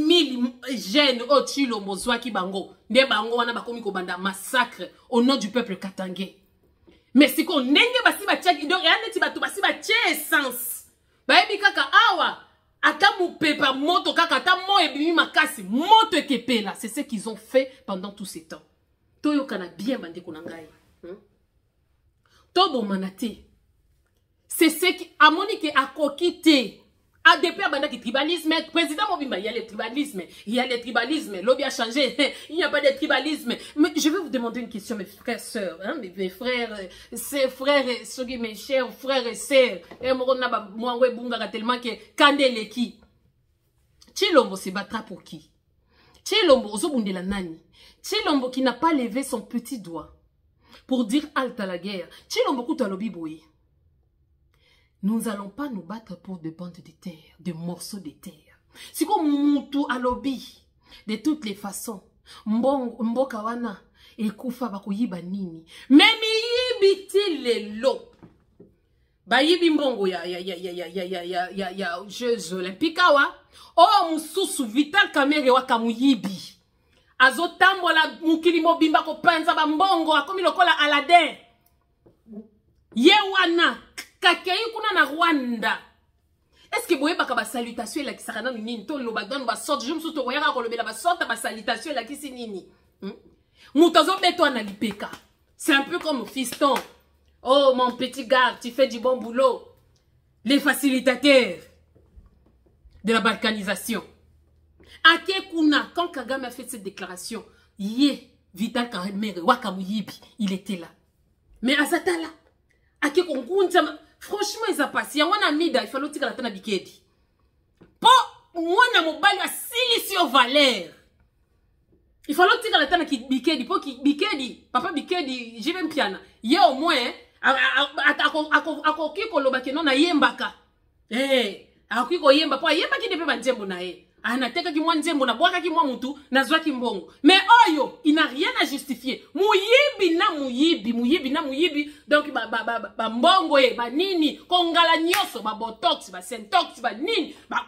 jeunes au Chilombo zwaki bango nde bango wana bakomi ko banda massacre au nom du peuple katangais mais siko ndenge basi ba tchaki donc yande ti batu basi ba tche essence ba ebi kaka awa Akamu pepa moto kakata mo ebimi makasi moto ekepela c'est ce qu'ils ont fait pendant tout ce temps. Toyo kana bien bande konangai. Tobo manate. C'est ce qui a monique a kokité. A depuis abanda qui tribalisme président Mobimba il y a le tribalisme, l'objet a changé, il n'y a pas de tribalisme. Mais je vais vous demander une question mes frères sœurs, mes frères, ses frères, mes chers frères et sœurs. Et moi bunga tellement que kandele qui Chilombo se battra pour qui? Chilombo ozobundela nani? Chilombo qui n'a pas levé son petit doigt pour dire halte à la guerre. Chilombo kutalobi boye. Nous n'allons pas nous battre pour des bandes de terre, des morceaux de terre. C'est comme Moutou à lobby. De toutes les façons. Mboka wana. Et Koufa bako yiba nini. Même yibiti lelo. Ba yibi mbongo ya Jeux Olympiques wa. Oh mususu Vital Kamerhe waka muyibi. Azo tambola mukili mobimba ko panza ba mbongo akomi lokola Aladdin. Ye wana. Kakei kuna na Rwanda. Est-ce que boye baka ba salutation la kisakana nini to lo bagdan ba sorte je me suis to yaka ko lobela ba sorte ba salutation la kisi nini. Mutazo beto na lipeka. C'est un peu comme fiston. Oh mon petit gars, tu fais du bon boulot. Les facilitateurs de la balkanisation. Ake kuna quand Kagame a fait cette déclaration, Vital Kamerhe waka muyibi, il était là. Mais azatala Ake konkunja franchement ils a passé wana mida il fallait tika la tana bikedi po mwana mobali asili sur valeur il fallait tika la tana bikedi po bikedi papa bikedi je vais mpiana ye au moins akoki koloba ke non na yembaka akoki ko yemba po yemba ki depe ba nzembo na ye anateka ki mwa nzembo na bwaka ki mwa mutu na zwa ki mbongo mais oyo il n'a rien à justifier muyibi na muyibi donc ba mbongo ye ba nini kongala nyoso ba botox ba sentox ba nini ba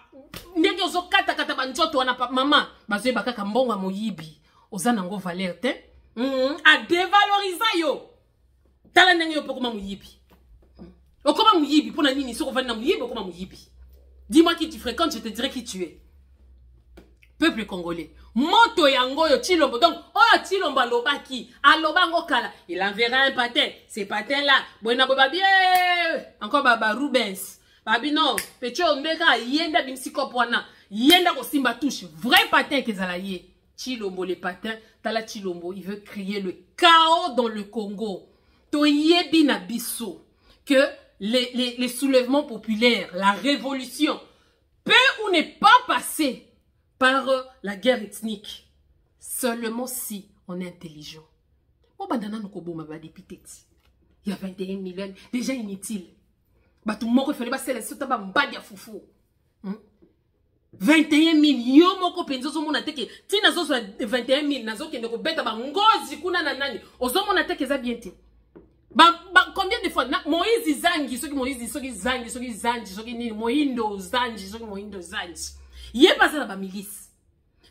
ndenge ozo kata ba nzoto wana mama bazoye bakaka mbongo muyibi ozana ngo valeur te a dévaloriser yo tala ndenge yo pokoma muyibi okoma muyibi pona nini soko vana muyibi okoma muyibi dis-moi qui tu fréquentes je te dirai qui tu es. Peuple congolais. Moto yango yo Chilombo. Donc, oh Chilombo alobaki. Alobango kala. Il enverra un patin. Ces patins là. Buena boba bien. Encore baba Rubens. Babi non. Pecho mbeka yenda bimsiko pwana. Yenda ko simba touche. Vrai patin que zala ye. Chilombo les patins. Tala Chilombo. Il veut créer le chaos dans le Congo. To yebi na biso. Que les soulèvements populaires, la révolution, peut ou n'est pas passé par la guerre ethnique. Seulement si on est intelligent. Il y a 21 millions, déjà inutile. Tout le monde fait les choses, 21 millions, moko penzo zo mona teke. Ti nazo 21 000 nazo kende ko beta ba ngozi kuna na nani. Ozo mona teke za bien te. Combien de fois Moïse zangi, soki Moïse soki zangi, soki zangi, soki nini Moindo zangi, soki Moindo zangi. Yé passé la ba milice.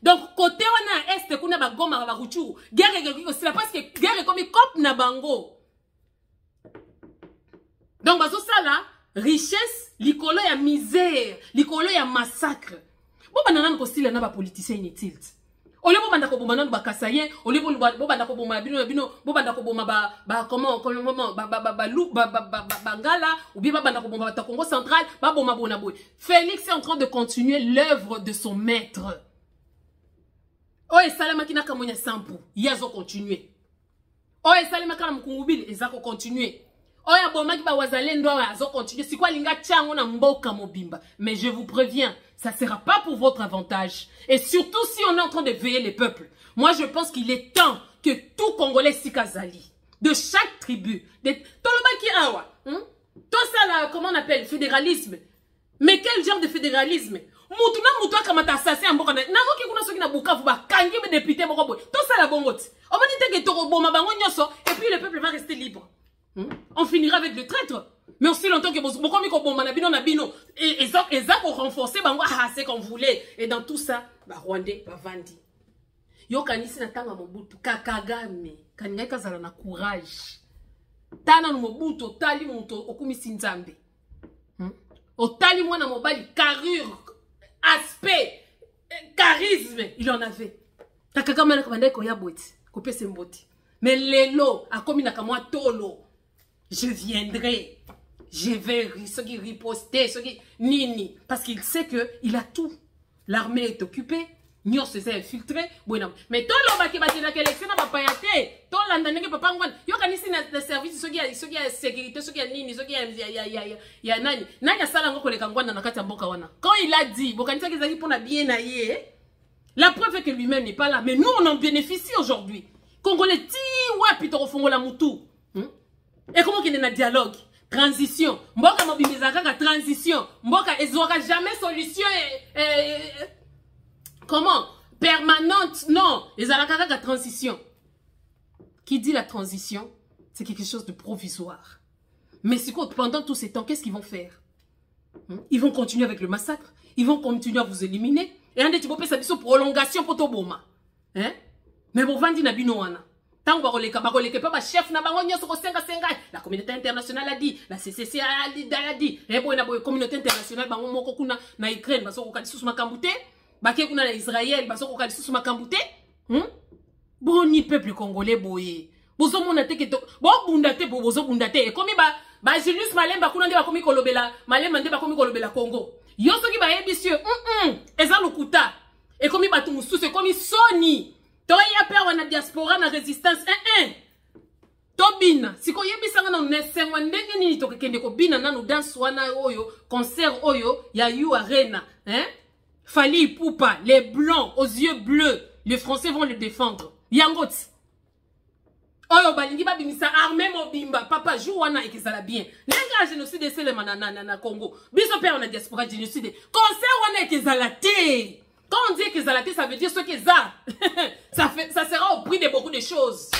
Donc côté wana est kuna ba goma ba ruchu. Guerre c'est parce que guerre comme cop na bango. Donc bazo ça là, richesse, likolo ya misère, likolo ya massacre. Bo banana ko style na ba politicien inutile. Ole bo banda ko boma nan ba kasayen, ole bo banda ko boma bino, bo banda ko boma ba comment bangala ou bien ba banda ko boma ta Congo central, ba boma bona boy. Félix est en train de continuer l'œuvre de son maître. Oh et salama kina kamonya sampu, yazo continuer. Oh et salama kana mkungubili, ezako continuer. Oh ya boma ki ba wazalendo azo continuer. Si kwa linga chango na mboka mobimba, mais je vous préviens, ça ne sera pas pour votre avantage. Et surtout si on est en train de veiller les peuples. Moi, je pense qu'il est temps que tout Congolais Sikazali, de chaque tribu, de Tolobaki Awa, tout ça là, comment on appelle, fédéralisme. Mais quel genre de fédéralisme? Moutuna moutoua kamata assassin mboka na ngoki kuna soki na Bukavu ba kangi me député moko boy. Tout ça la bongote. On va dire que toroboma bango nyoso et puis le peuple va rester libre. On finira avec le traître. Mais aussi longtemps que et ça pour renforcer, c'est qu'on voulait. Et dans tout ça, Rwandais, Vandi. Yo kanisi na tanga Mobutu, Kakagame, kaningaka zala na courage. Tana no Mobutu, otali muto, okumi sinzambe. Otali mwana mobali, carrure, aspect, charisme, il en avait. Kakagame na kabanda ko yabweti, ko pese mboti. Mais lelo, akomi na kamwa tolo. Je viendrai, je vais riposter, nini, parce qu'il sait que il a tout. L'armée est occupée, Nyon s'est infiltré, mais tout le monde qui va dire que l'élection n'a pas été, tout le monde qui va pas ngwan, yo kanisi na service, ceux qui a sécurité, ceux qui a nini, ceux qui a nani, nani a sala ngoko le kangwana na kati ya mboka wana. Quand il a dit, bokanisa qu'ils arrivent pour na bien naïe, la preuve est que lui-même n'est pas là, mais nous on en bénéficie aujourd'hui. Congolais ti wapi to fongo la mutu. Et comment qu'il y a un dialogue? Transition. Mboka mobilisaka transition. Mboka ezora jamais solution. Comment? Permanente. Non. Ezara transition. Qui dit la transition? C'est quelque chose de provisoire. Mais c'est quoi? Pendant tous ces temps, qu'est-ce qu'ils vont faire? Ils vont continuer avec le massacre. Ils vont continuer à vous éliminer. Et un des types de prolongation pour Toboma. Hein? Mais pour vendre na binoana. Tant que pas chef na bango nyoso ko senga la communauté internationale a dit, la CCC a dit, et bon na communauté internationale bango moko kuna na Ukraine baso ko kalisu makambute, bake kuna na Israël baso ko kalisu makambute, boni peuple congolais boye. Bozo mona te ke bo bundate bo bozo bundate e komi ba Julius Malemba kuna nde ba komi kolobela, Malemba nde ba komi kolobela Congo. Yo soki ba yebisio, eza lokuta. E komi batu mususu e komi Sony. Toi, il y a peur, on a diaspora, on a résistance. Tobin, si qu'on y a bisanga na mais c'est moi ndenge nini to kende ko bina nanu dance wana oyo concert oyo ya You Arena, hein? Fally Ipupa, les blancs aux yeux bleus, les Français vont le défendre. Yangot. Oyo balingi ba bimisa armée mobimba, papa joue wana ekezala bien. Nenga génocide c'est le na Congo. Biso père on a diaspora génocide. Concert wana ekezala te. Quand on dit ekezala te, ça veut dire ce qu'eza. Ça sera au prix de beaucoup de choses.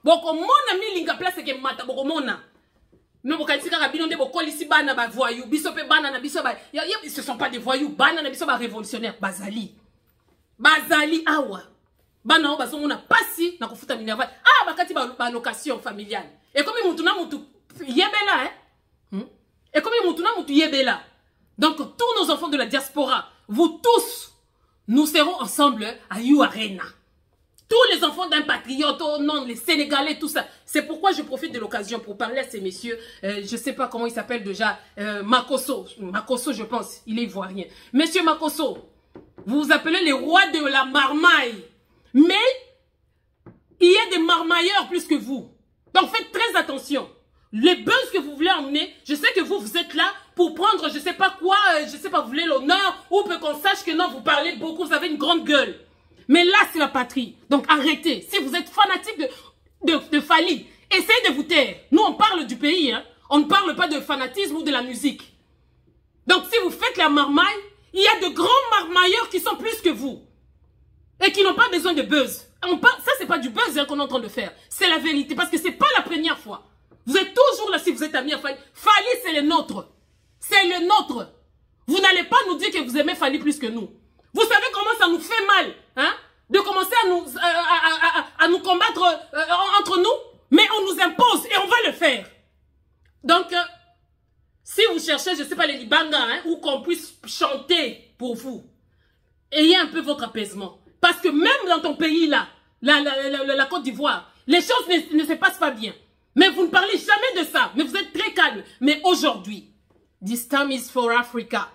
Boko mona mi linga place ke mata boko mona. Non, bana ba voyou, biso pe bana na biso ba, ce sont pas des voyous, bana na biso ba révolutionnaire, bazali. Bazali awa. Bana ba zongo na pasi na kofuta minerva. Ah bakati ba location familiale. Et comme mutu na mutu yebela hein. Et comme mutu na mutu yebela. Donc tous nos enfants de la diaspora, vous tous, nous serons ensemble à You Arena. Tous les enfants d'un patriote, oh non, les Sénégalais, tout ça. C'est pourquoi je profite de l'occasion pour parler à ces messieurs. Je ne sais pas comment il s'appelle déjà. Makosso. Makosso, je pense. Il est ivoirien. Monsieur Makosso, vous vous appelez les rois de la marmaille. Mais il y a des marmailleurs plus que vous. Donc faites très attention. Les buzz que vous voulez emmener, je sais que vous êtes là pour prendre je ne sais pas quoi, je ne sais pas, vous voulez l'honneur, ou peut qu'on sache que non, vous parlez beaucoup, vous avez une grande gueule. Mais là, c'est la patrie. Donc, arrêtez. Si vous êtes fanatique de Fally, essayez de vous taire. Nous, on parle du pays. Hein. On ne parle pas de fanatisme ou de la musique. Donc, si vous faites la marmaille, il y a de grands marmailleurs qui sont plus que vous. Et qui n'ont pas besoin de buzz. Ça, c'est pas du buzz hein, qu'on est en train de faire. C'est la vérité. Parce que c'est pas la première fois. Vous êtes toujours là si vous êtes amis à Fally. Fally, c'est le nôtre. C'est le nôtre. Vous n'allez pas nous dire que vous aimez Fally plus que nous. Vous savez comment ça nous fait mal, hein, de commencer à nous combattre entre nous, mais on nous impose et on va le faire. Donc, si vous cherchez, je ne sais pas, les Libanga, hein, ou qu'on puisse chanter pour vous, ayez un peu votre apaisement. Parce que même dans ton pays, là, la Côte d'Ivoire, les choses ne se passent pas bien. Mais vous ne parlez jamais de ça, mais vous êtes très calme. Mais aujourd'hui, this time is for Africa.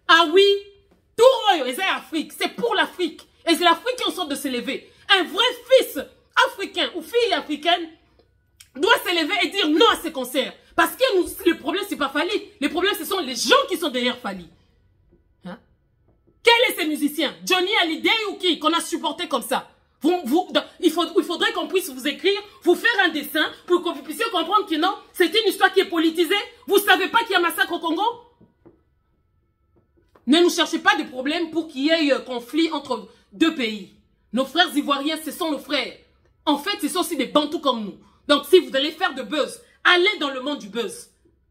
Ah oui, tout est Afrique, c'est pour l'Afrique. Et c'est l'Afrique qui en sort de s'élever. Un vrai fils africain ou fille africaine doit s'élever et dire non à ces concerts. Parce que le problème, c'est pas Fally. Le problème, ce sont les gens qui sont derrière Fally. Hein? Quels sont ces musiciens? Johnny Hallyday ou qui? Qu'on a supporté comme ça. Il faudrait qu'on puisse vous écrire, vous faire un dessin pour que vous puissiez comprendre que non, c'est une histoire qui est politisée. Vous savez pas qu'il y a massacre au Congo? Ne nous cherchez pas de problème pour qu'il y ait un conflit entre deux pays. Nos frères ivoiriens, ce sont nos frères. En fait, ce sont aussi des bantous comme nous. Donc, si vous allez faire de buzz, allez dans le monde du buzz.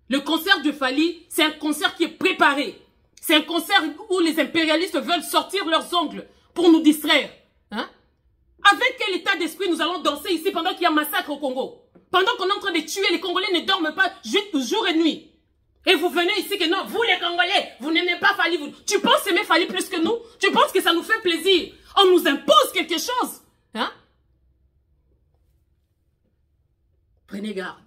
Le concert de Fally, c'est un concert qui est préparé. C'est un concert où les impérialistes veulent sortir leurs ongles pour nous distraire. Hein? Avec quel état d'esprit nous allons danser ici pendant qu'il y a un massacre au Congo? Pendant qu'on est en train de tuer, les Congolais ne dorment pas jour et nuit. Et vous venez ici que non, vous les Congolais, vous n'aimez pas Fally. Tu penses aimer Fally plus que nous? Tu penses que ça nous fait plaisir? On nous impose quelque chose. Hein? Prenez garde.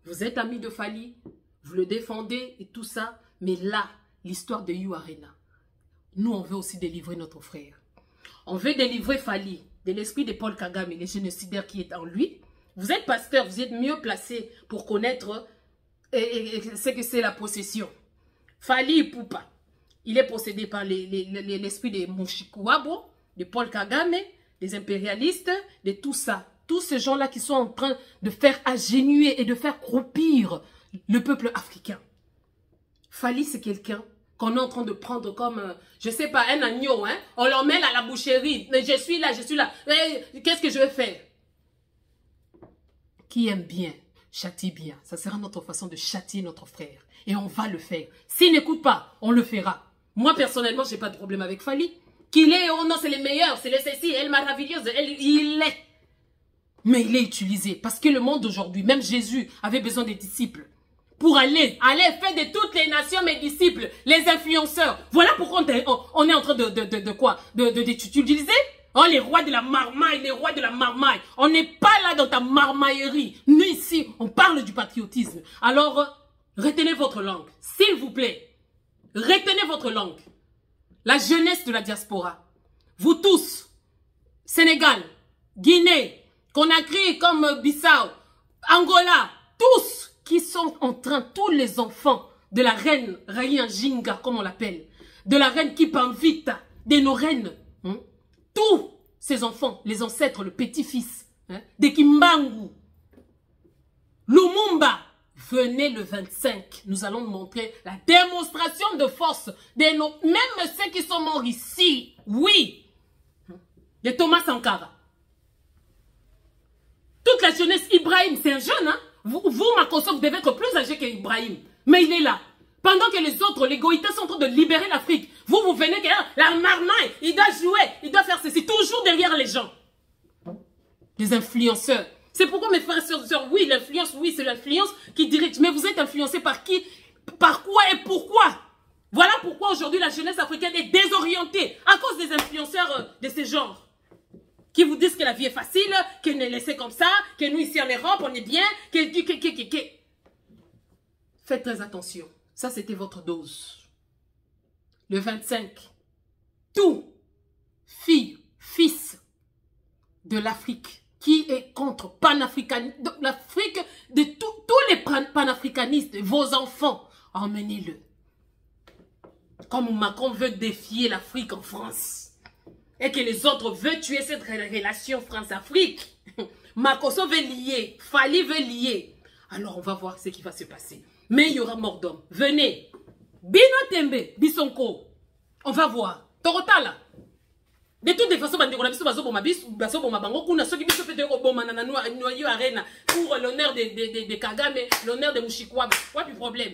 Vous êtes amis de Fally, vous le défendez et tout ça. Mais là, l'histoire de You Arena, nous on veut aussi délivrer notre frère. On veut délivrer Fally de l'esprit de Paul Kagame, les génocidaires qui est en lui. Vous êtes pasteur, vous êtes mieux placé pour connaître ce que c'est la possession. Fally Ipupa, il est possédé par l'esprit de Mushikuwabo, de Paul Kagame, des impérialistes, de tout ça. Tous ces gens-là qui sont en train de faire agenouiller et de faire croupir le peuple africain. Fally, c'est quelqu'un qu'on est en train de prendre comme, je sais pas, un agneau. Hein? On l'emmène à la boucherie. Je suis là, je suis là. Qu'est-ce que je vais faire? Qui aime bien, châtie bien. Ça sera notre façon de châtier notre frère. Et on va le faire. S'il n'écoute pas, on le fera. Moi, personnellement, j'ai pas de problème avec Fally. Qu'il est, oh non, c'est les meilleurs, c'est les ceci, elle maravilleuse, il est. Mais il est utilisé. Parce que le monde d'aujourd'hui, même Jésus avait besoin des disciples. Pour aller faire de toutes les nations mes disciples, les influenceurs. Voilà pourquoi on est en train d'utiliser. Oh, les rois de la marmaille, les rois de la marmaille. On n'est pas là dans ta marmaillerie. Nous ici, on parle du patriotisme. Alors, retenez votre langue. S'il vous plaît. Retenez votre langue. La jeunesse de la diaspora. Vous tous, Sénégal, Guinée, Conakry comme Bissau, Angola, tous qui sont en train, tous les enfants de la reine Raïa Jinga, comme on l'appelle, de la reine Kipamvita, de nos reines, tous ces enfants, les ancêtres, le petit-fils, de Kimbangu, Lumumba, venez le 25, nous allons montrer la démonstration de force de nos, même ceux qui sont morts ici, oui, de Thomas Sankara. Toute la jeunesse, Ibrahim, c'est un jeune, hein? Vous, Makosso, vous devez être plus âgé qu'Ibrahim, mais il est là. Pendant que les autres, les Goïtas sont en train de libérer l'Afrique, vous venez, la marmaille, il doit jouer, il doit faire ceci, toujours derrière les gens. Les influenceurs. C'est pourquoi mes frères et sœurs, oui, l'influence, oui, c'est l'influence qui dirige. Mais vous êtes influencé par qui? Par quoi et pourquoi? Voilà pourquoi aujourd'hui la jeunesse africaine est désorientée à cause des influenceurs de ce genre. Qui vous disent que la vie est facile, qu'elle est laissée comme ça, que nous ici en Europe, on est bien, Faites très attention. Ça, c'était votre dose. Le 25, tout fille, fils de l'Afrique qui est contre l'Afrique, de tous les panafricanistes, vos enfants, emmenez-le. Comme Macron veut défier l'Afrique en France. Et que les autres veulent tuer cette relation France-Afrique. Makosso veut lier, Fali veut lier. Alors on va voir ce qui va se passer. Mais il y aura mort d'homme. Venez. Bino Tembe, Bisonko. On va voir. Torotala. De toutes les façons, pour l'honneur de Kagame, l'honneur de Mouchikwa. Quoi du problème?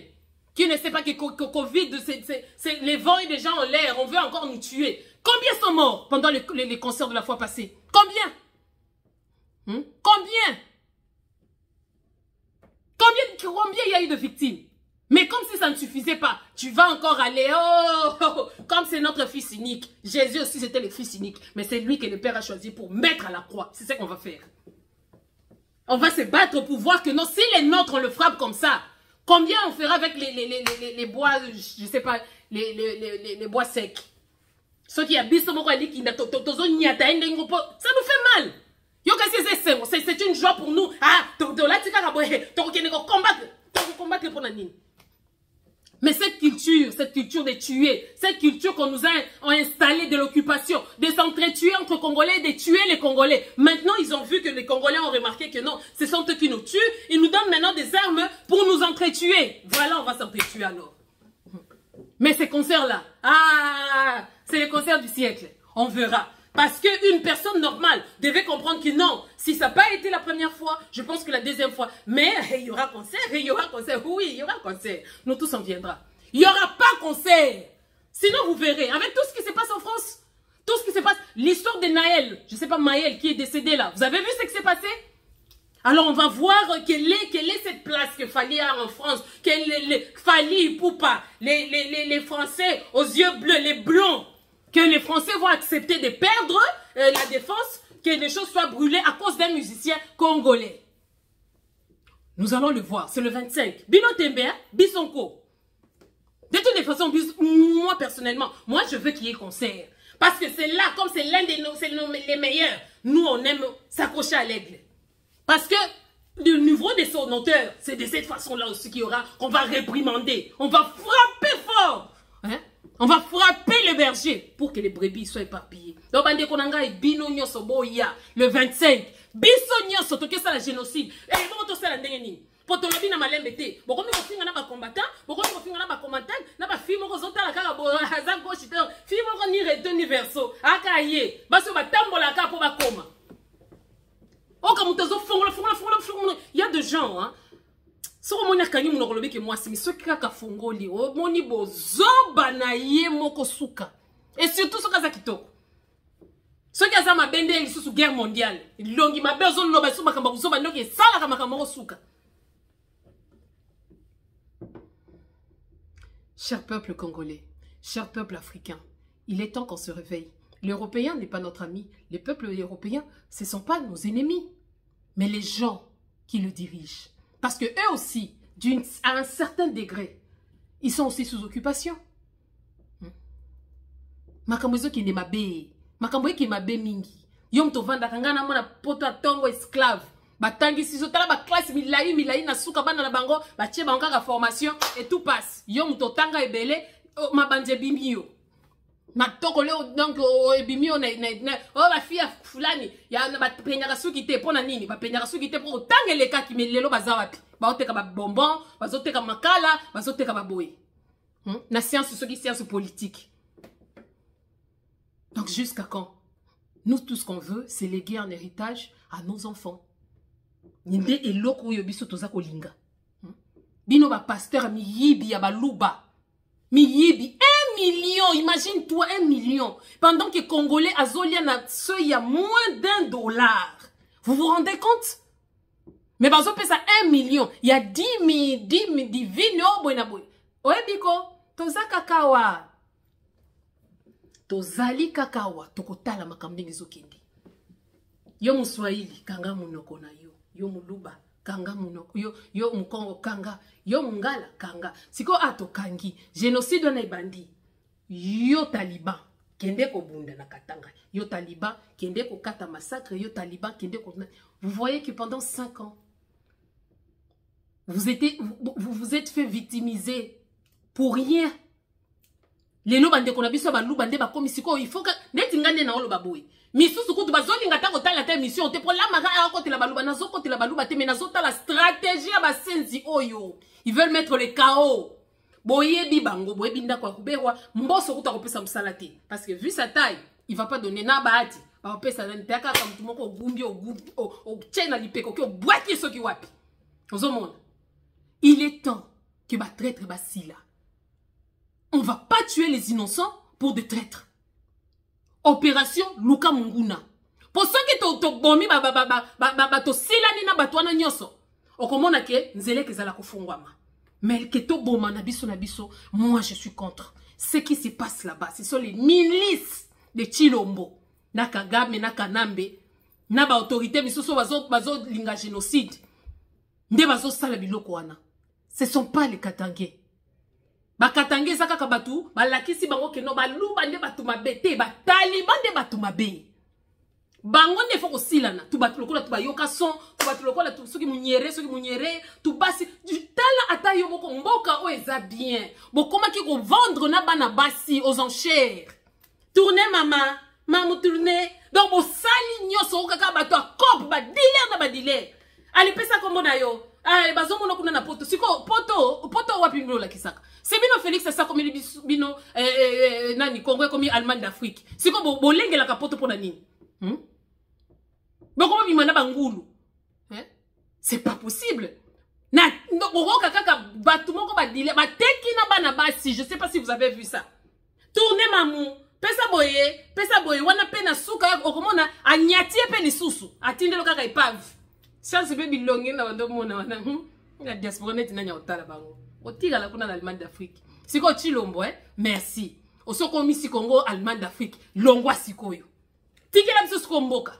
Qui ne sait pas que Covid, c'est les vents et les gens en l'air. On veut encore nous tuer. Combien sont morts pendant les concerts de la fois passée? Combien? Combien il y a eu de victimes? Mais comme si ça ne suffisait pas, tu vas encore aller, comme c'est notre fils unique. Jésus aussi c'était le fils unique. Mais c'est lui que le Père a choisi pour mettre à la croix. C'est ce qu'on va faire. On va se battre pour voir que non, si les nôtres on le frappe comme ça, combien on fera avec les bois, je sais pas, les bois secs. Ceux qui habitent ce moment-là, ça nous fait mal. C'est une joie pour nous. Combattre pour la ligne. Mais cette culture de tuer, cette culture qu'on nous a installée de l'occupation, de s'entretuer entre Congolais, de tuer les Congolais. Maintenant, ils ont vu que les Congolais ont remarqué que non, ce sont eux qui nous tuent. Ils nous donnent maintenant des armes pour nous entretuer. Voilà, on va s'entretuer alors. Mais ces concerts-là, c'est les concerts du siècle. On verra. Parce qu'une personne normale devait comprendre que non, si ça n'a pas été la première fois, je pense que la deuxième fois, mais il y aura concert, oui, il y aura concert. Nous tous on viendra. Il n'y aura pas concert. Sinon vous verrez, avec tout ce qui se passe en France, tout ce qui se passe, l'histoire de Naël, je ne sais pas Maël qui est décédé là, vous avez vu ce qui s'est passé? Alors on va voir quelle est cette place que Fali a en France, Fali, Poupa, les Français aux yeux bleus, les blonds, que les Français vont accepter de perdre la défense, que les choses soient brûlées à cause d'un musicien congolais. Nous allons le voir, c'est le 25. Bino Tembe, Bisonko. De toutes les façons, moi personnellement, moi je veux qu'il y ait concert. Parce que c'est là, comme c'est l'un de nos, les meilleurs, nous on aime s'accrocher à l'aigle. Parce que le niveau de son auteur, c'est de cette façon-là aussi qu'il y aura, qu'on va réprimander. On va frapper fort. Hein? On va frapper le berger pour que les brebis soient éparpillées. Donc, le 25, Bissonioso, toke ça la génocide. Et bon, tout ça la ndengeni. Pour ton lobby na malembete. Beaucoup de filles na ba combattant, beaucoup de filles na ba commentant, na ba filles moko zota la kaka bo hazan gauche ter. Filles moko ni reto ni verso. Akaye, baso ba tambola ka po ba koma. Oh comme tozo fongola. Il y a des gens hein. So moni akanyi munoko lobi ke moi c'est ceux qui kaka fongoli. Oh moni bozo banaye moko suka. Et surtout so kaza kitoko. Ceux qui ont ma bende sous guerre mondiale, longi ma besoin de l'obéissance makamba kuzoba ndoki sala kama makamba suka. Cher peuple congolais, cher peuple africain, il est temps qu'on se réveille. L'Européen n'est pas notre ami. Les peuples européens, ce ne sont pas nos ennemis, mais les gens qui le dirigent. Parce que eux aussi, à un certain degré, ils sont aussi sous occupation. Makambozo qui n'est ma bé. Makambozo qui est ma bé mingi. Yom to vanda kangana mona poto tongo esclave. Batangi si zotala ba classe milai na suka bana na bango ba tie bango ka formation et tout passe. Yo mutotanga ebele ma banje bimio. Matoko leo donc ebimio na ba fia fulani ya ba penyaka suki te pona nini ba penyaka suki te pour tanga leka ki melelo baza wapi. Ba oteka ba bonbon, bazoteka makala, bazoteka ba boy. Na science ce qui science politique. Donc jusqu'à quand? Nous tout ce qu'on veut c'est léguer un héritage à nos enfants. Ninde eloko yo biso toza kolinga. Bino ba pasteur miyibi ya baluba. Miyibi 1 million, imagine-toi 1 million. Pendant que Congolais azolia na il y a moins $1. Vous vous rendez compte? Mais bazo pesa 1 million, il y a 10 vino boina boy. Oebiko, toza kakawa. Tozali kakawa, tokotala makambingi zokindi. Yo muswahili kanga munoko na yo. Yo muluba kanga munoko yo mkongo kanga yo mungala kanga siko ato kangi génocide na ibandi yo taliban kende ko bunda na katanga yo taliban kende ko kata massacre yo taliban kende ko vous voyez que pendant 5 ans vous vous êtes fait victimiser pour rien. Les lobande ko na biso ba lubande ba komisiko il faut que neti ngane na oloba boy. Misusu kutu bazolinga ta kotala ta mission te pour la maga a côté la baluba nazo côté la baluba te menazo ta la stratégie ba senzi oyo. Ils veulent mettre le chaos. Boye bibango boye binda kwa kubewa mboso kuta kopesa msalati parce que vu sa taille, il va pas donner na baati. Ba kopesa na ntaka kama mtu moko ogumbi o chena lipeko ki obwaki soki wapi. Ozomona. Il est temps que ba traître basila. On va pas tuer les innocents pour des traîtres. Opération Luka Munguna. Pour ceux qui to bomi to silani na batwana nyoso. Okomona ke nzele ke zala kufungwama. Mais que to boma na biso, moi je suis contre. Ce qui se passe là-bas, ce sont les milices de Chilombo. Na Kagame, na Kanambe, na ba autorité misuso bazo linga génocide. Nde bazo sala biloko wana. Ce sont pas les Katangais. Bakatangé zaka kabatu, balakisi bango keno baluba nde batu mabete, ba taliban nde batu mabe. Bango ne foko silana, tu batu lokola tu bayoka son, tu batu lokola tu soki munyere, tu basi, tala ata yo moko mboka o eza bien. Bokoma ki ko vendre na bana basi aux enchères. Tournez maman tournez. Donc bo sali nyoso kaka batu a cop ba dealer na ba dealer. Ali pesa kombo na yo. Ah bazo mona kuna na poto. Siko poto wapi mlo la kisaka. C'est bino Félix ça comme bino nani Congo comme Allemagne d'Afrique. C'est comme bolenge la capote pour nani. Boko bimana bangulu. Hein? C'est pas possible. Na ngoko kaka batu moko ba dile ba teki na bana basi, je sais pas si vous avez vu ça. Tournez mamou, pesa boye wana pena suka okomona anyatie pe lisusu. Atindelo kaka ipave. Ça c'est baby longi na bando mona wana. La diaspora net nanya otala bango. Otiga la kuna l'Allemagne d'Afrique. Siko Chilombo, merci. Osoko misi Congo, Allemagne d'Afrique. Longwa sikoyo. Tiki la biso skomboka.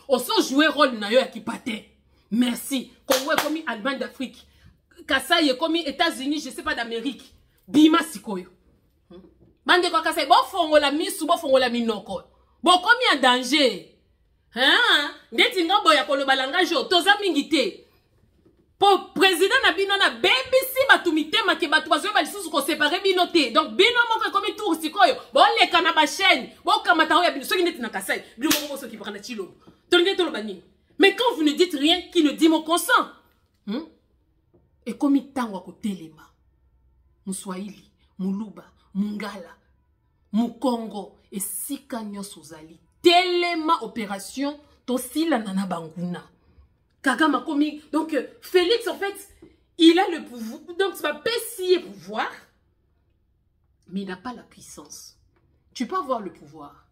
Oso jouer rôle na yo ya kipate. Merci. Congo est comme Allemagne d'Afrique. Kasai est comme États-Unis, je sais pas d'Amérique. Bima sikoyo. Bande kwa Kasai, bo fongo la misu, bo fongo la minoko. Bo komi en danger. Hein? Ndeti ngambo ya koloba langage yo, toza mingite. Pour président na bino na baby si batumite make batu bazo ba lisusu ko séparer bino te. Donc bino moko comme tour sikoyo. Bo leka na ba chaîne, bo kamata ya bino soki neti na Kasai. Bino moko soki prendre Chilombo. Tolenge tolo bani. Mais quand vous ne dites rien, qui ne dit mon consent? Et comme tango ko telema. Muswahili, Muluba, Mungala, Mukongo et sika nyoso zali. Telema opération tosila nana banguna. Kagama komi. Donc, Félix, en fait, il a le pouvoir. Donc, tu vas pessier pouvoir. Mais il n'a pas la puissance. Tu peux avoir le pouvoir.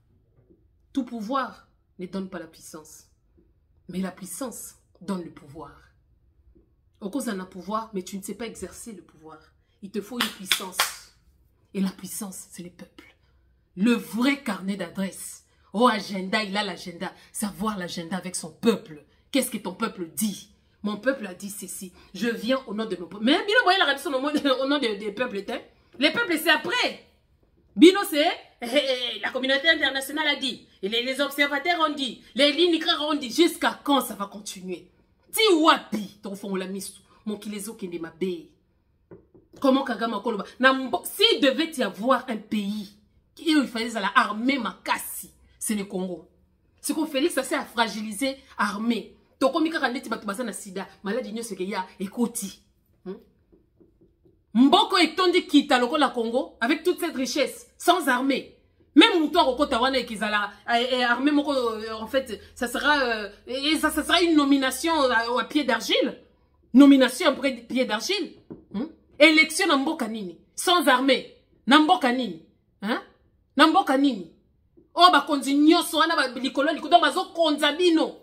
Tout pouvoir ne donne pas la puissance. Mais la puissance donne le pouvoir. Au cause d'un pouvoir, mais tu ne sais pas exercer le pouvoir. Il te faut une puissance. Et la puissance, c'est les peuples. Le vrai carnet d'adresse. Oh, agenda, il a l'agenda. Savoir l'agenda avec son peuple. Qu'est-ce que ton peuple dit? Mon peuple a dit ceci. Je viens au nom de nos peuples. Mais bien, vous voyez la réaction au nom des peuples. Les peuples, c'est après. Bino, c'est la communauté internationale a dit, les observateurs ont dit, les lignes ont dit, jusqu'à quand ça va continuer? Ti wapi, ton fond la mise, mon kilezo qui n'est ma bé. Comment Kagame Koloba? S'il devait y avoir un pays qui il fallait la armée makasi, c'est le Congo. C'est qu'on Félix, ça s'est à fragiliser l'armée. Tokomika Kaneti Batubasa na Sida, maladie c'est qu'il y a écouti. Mboko et Tondi Kita, le Congo, avec toute cette richesse, sans armée. Même Moutoir au Kotawana et Kizala, armée, en fait, ça sera une nomination à pied d'argile. Nomination à pied d'argile. Élection na Mboka Nini. Sans armée. Na Mboka Nini. Na Mboka Nini. Oh, bah, continue, soana, bah, likolo, likolo, bazo, konzabino.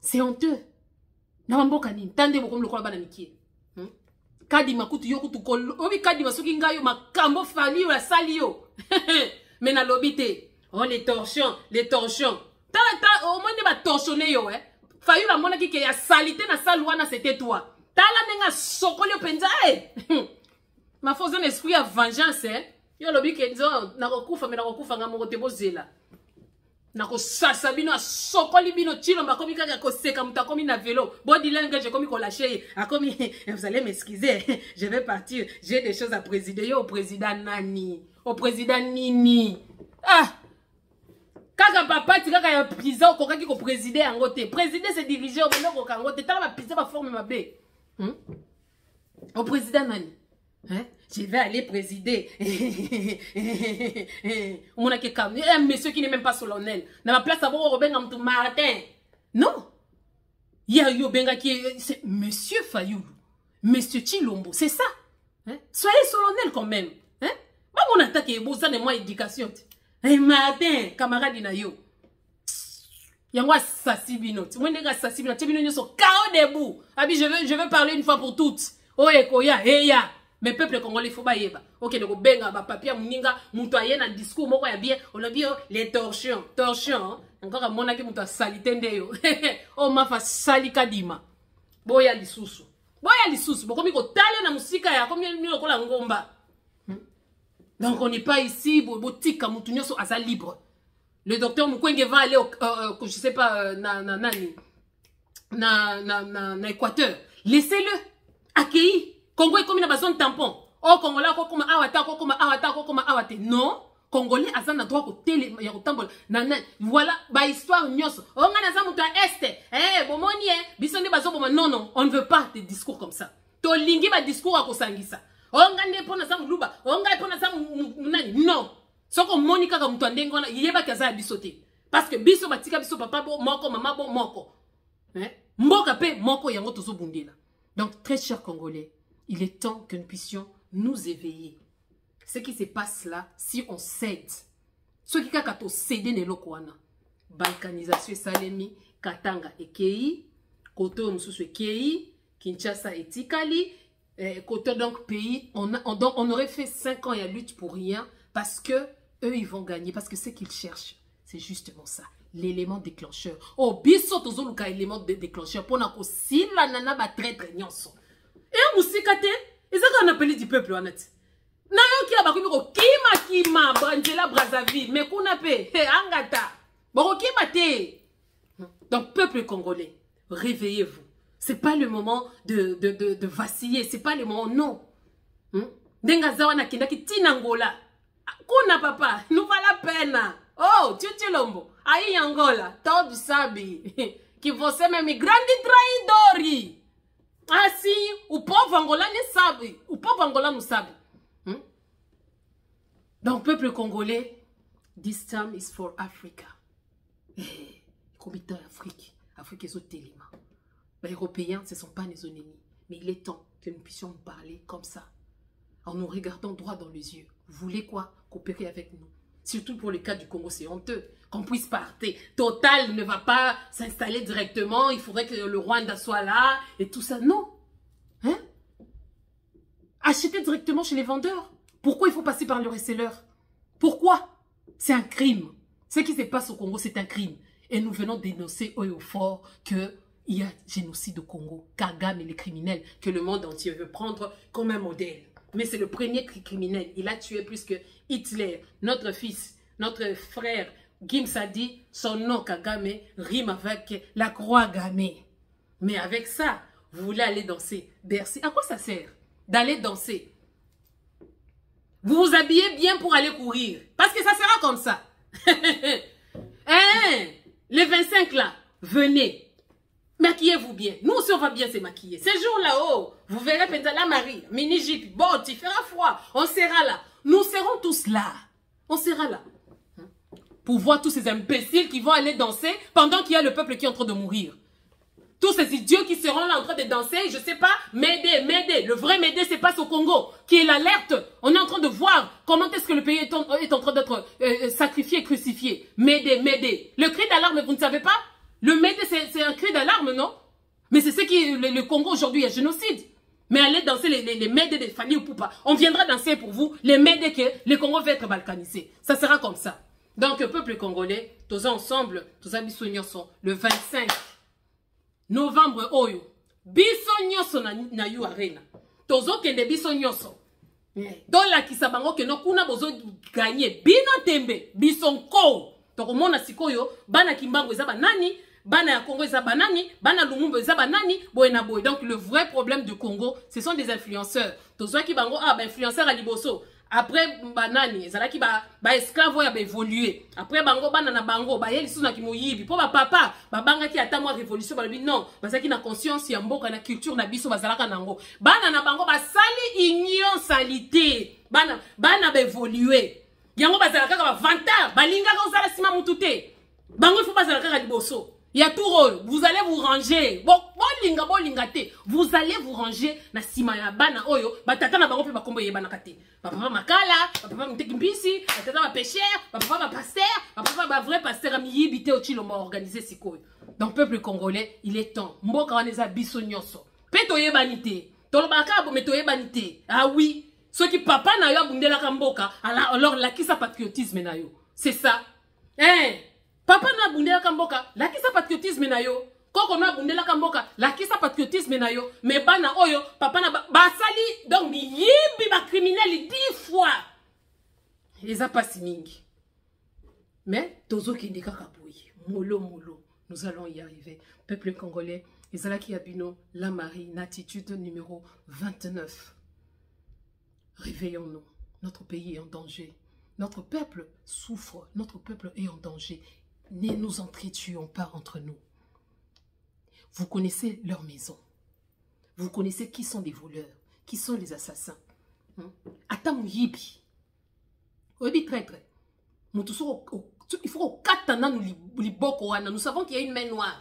C'est honteux. Na Mboka Nini. Tande, bokom, le kolaba na mikie. Kadi makutu yo kutu kolo. Obi kadi masuki ngayo makambo fali yo la sali yo. Mais na lobité. Oh, les torchons, les torchons. Au moins, ne va torchonner yo, Fayu la mona ki ya salité na salouana, c'était toi. Tala nenga sokoli yo penza, Ma fausse un esprit à vengeance, Yo lobi kenzo, na kokufa, mais na kokufa nga mongote bozela. Nako sasa bino sokoli bino chilo makomi kaka koseka mutakomi na vélo body language j'ai commis lâché akomi vous allez m'excuser je vais partir j'ai des choses à présider yo au président nani au président nini kaka papa ti kaka ya prison ko kaki ko présider yango te présider c'est diriger au monde ko kango te tala ba pizza ba forme mabe au président nani je vais aller présider. On a un monsieur qui n'est même pas solennel. Dans la place, à Martin. Non. Il y a eu Benga qui est monsieur Fayoulou. Monsieur Chilombo. C'est ça. Soyez solennel quand même. Pas mon attaque et besoin de moi éducation. Martin, camarade Nayo. Il y a moi Sassibino. Moi, je Sassibino. Tu sont KO debout. Abi, je veux parler une fois pour toutes. Oh, Ekoya, Eya. Mais peuple congolais, il faut pas y aller. Ok, le benga, papier, mouninga, moutoyen, un discours, moi, bien, on a bien les torsions, encore à mon avis, mouta salitende yo. Oh, ma fa salikadima. Boya lisusu. Bon, comme il y a talent na musika ya, comme il y a la ngomba. Donc, on n'est pas ici, boutique, à moutounio, so asa libre. Le docteur Mukwenge va aller au, je sais pas, na Équateur. Laissez-le. Accueilli. Congo est comme une besoin de tampon. Oh, Congolais, comme awate. Non. Congolais, a un droit au télé, il y a autant de voilà, bah, histoire, nyos. Oh, on a ça, mouta est. Bon, mon bisonné, bazo, non, on ne veut pas des discours comme ça. To lingi, ba discours à kosangisa. Oh, on a pour ça, moulouba. On a pour ça, non. Sauf que Monica, comme toi, ndengona, il y a pas qu'à bisoté. Parce que biso, batika, biso, papa, bon, moko, maman, bon, moko. Mboka pe, moko, yango, tozo bundela. Donc, très chers Congolais, il est temps que nous puissions nous éveiller. Ce qui se passe là, si on cède, ce qui a cédé ne l'okwana, balkanisation salemi, Katanga et Kei, Koto Moussou et Kei, Kinshasa et Tikali, Koto donc pays, on aurait fait 5 ans et à lutte pour rien, parce que eux ils vont gagner, parce que ce qu'ils cherchent, c'est justement ça. L'élément déclencheur. Oh, biso tozo luka élément déclencheur, pour na ko si la nana ba très très nyonso. Et Moussikate, et ça qu'on appelle du peuple honnête. Nayo ki abakubi kima Brangela Brazzaville, mais qu'on appelle Angata. Bon kima te. Donc peuple congolais, réveillez-vous. C'est pas le moment de vaciller, c'est pas le moment non. Denga zawana kindaki tinangola. Kuna papa, nous va la peine. Oh, Tchilombo, aïe Angola, Tau du Sabi, qui vont se même grandi traidori. Ah si, ou pauvre Angola ne sabe, ou pauvre Angola nous sabe. Donc, peuple congolais, this time is for Africa. Comité Afrique, Afrique est au téléma. Les Européens, ce ne sont pas nos ennemis. Mais il est temps que nous puissions parler comme ça, en nous regardant droit dans les yeux. Vous voulez quoi? Coopérer avec nous. Surtout pour le cas du Congo, c'est honteux. Qu'on puisse partir. Total ne va pas s'installer directement. Il faudrait que le Rwanda soit là et tout ça. Non. Hein? Acheter directement chez les vendeurs. Pourquoi il faut passer par le reseller? Pourquoi? C'est un crime. Ce qui se passe au Congo, c'est un crime. Et nous venons dénoncer haut et fort qu'il y a génocide au Congo. Kagame et les criminels que le monde entier veut prendre comme un modèle. Mais c'est le premier criminel. Il a tué plus que Hitler. Notre fils, notre frère, Gims a dit, son nom Kagame rime avec la croix gammée. Mais avec ça, vous voulez aller danser. Bercy, à quoi ça sert d'aller danser? Vous vous habillez bien pour aller courir. Parce que ça sera comme ça. Hein? Les 25 là, venez. Maquillez-vous bien. Nous aussi, on va bien se maquiller. Ces jours-là, oh, vous verrez peut-être la Marie, mini-jupe, bon, il fera froid. On sera là. Nous serons tous là. On sera là. Pour voir tous ces imbéciles qui vont aller danser pendant qu'il y a le peuple qui est en train de mourir. Tous ces idiots qui seront là en train de danser, je sais pas, m'aider. Le vrai m'aider, c'est pas au Congo, qui est l'alerte. On est en train de voir comment est-ce que le pays est en train d'être sacrifié, crucifié. M'aider. Le cri d'alarme, vous ne savez pas? Le m'aider, c'est un cri d'alarme, non? Mais c'est ce qui, le Congo aujourd'hui, il y a génocide. Mais allez danser les m'aider des familles ou poupas. On viendra danser pour vous, les m'aider que le Congo va être balkanisé. Ça sera comme ça. Donc, peuple congolais, tous ensemble, tous sont le 25 novembre oyo. Biso nyoso na yu arena. Tozo kende biso nyoso. Dola kisabango ke no kuna bozo gagner. Bino tembe, biso nko. Toko mona sikoyo, bana kimbango ezaba nani, bana ya Congo ezaba nani, bana Lumumba ezaba nani, boy na boy. Donc le vrai problème du Congo, ce sont des influenceurs. Tozo ki bango influenceur à liboso. Après banani ezala ki ba esclave ya ba évoluer. Après bango bana na bango ba yeli suna ki moyibi. Po ba papa ba banga ki ata moi révolution ba bi non, parce ki na conscience ya mboka na culture na biso bazalaka nango. Bana na bango ba sali union salité. Bana ba évoluer. Yango bazalaka ba vantard, balinga ko sala sima mutute. Bango il faut bazalaka ka liboso. Il y a tout rôle. Vous allez vous ranger. Bon lingate. Vous allez vous ranger na sima ya bana oyo. Batata na bango pe bakombo ye bana kate. Papa makala, papa mtekimbisi, batata ba pêcheur, papa ba pasteur, papa ba vrai pasteur amiyibité au chilo ma organisé sikoyo. Donc peuple congolais, il est temps. Mboka waneza biso nyonso. Pe toye banité. Tolobaka bo metoye banité. Ah oui. Ceux qui papa na yo abundela ka mboka, alors la kisa patriotisme na yo. C'est ça. Hein? Papa na bundela kamboka, la kisa patriotisme na yo. Koko na bundela kamboka, la kisa patriotisme na yo. Mais bana oyo, papa na basali, donc yimbi ba criminel 10 fois. Les a pas si mingi. Mais tozo ki ndika kabouyi, molo, nous allons y arriver. Peuple congolais, Ezalaki Abino, la Marie, l'attitude numéro 29. Réveillons-nous, notre pays est en danger. Notre peuple souffre, notre peuple est en danger. Ne nous entretuons pas entre nous. Vous connaissez leur maison. Vous connaissez qui sont des voleurs, qui sont les assassins. Attends, yibi. Obi traître. Il faut qu'on katana nous liboko wana. Nous savons qu'il y a une main noire.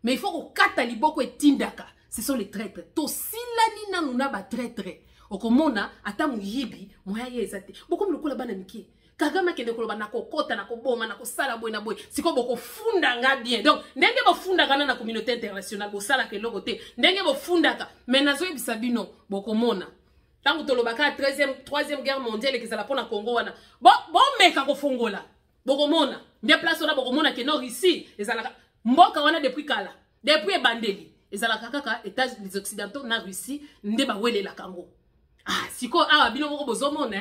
Mais il faut qu'on kata liboko et tindaka. Ce sont les traîtres. To silani na nuna ba traître. Okomona attends yibi. Moya yezate. Boko mloko la bana niki. Kagame kende koloba na kokota na koboma na kosala boy na boy siko boko funda nga bien donc ndenge bo funda kana na communauté internationale bo sala ke lokote ndenge bo funda ka menazo ebisabino boko mona tangu tolobaka 3e guerre mondiale ke sala pona Congo wana bo meka ko fongola boko mona nde place ona boko mona ke no Russie ezala mboka wana depuis kala depuis ebandeli ezala kaka états les occidentaux na Russie nde ba welela kango siko bino boko bozomona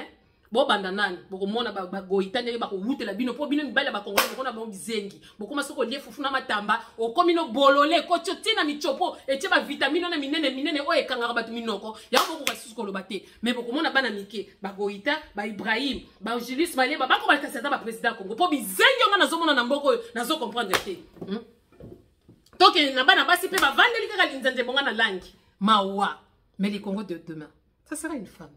bo bandanani boko mona ba goita ndenge ba ko wutela bino po bino mibala ba kongola boko na ba bizengi boko masoko lie fufu na matamba okomino bolole ko tiotina michopo etie ba vitamine na minene o ekanga ba minoko ya boko ka susu ko lobate mais boko mona bana mike ba goita ba Ibrahim ba Julius Malema ba ko ba kaseta ba président Congo po bizengi nga nazomona na mboko nazo comprendre te toke na bana basi pe ba vandeli kaka linzanze bonga na langi mawa mais les Congo de demain ça sera une femme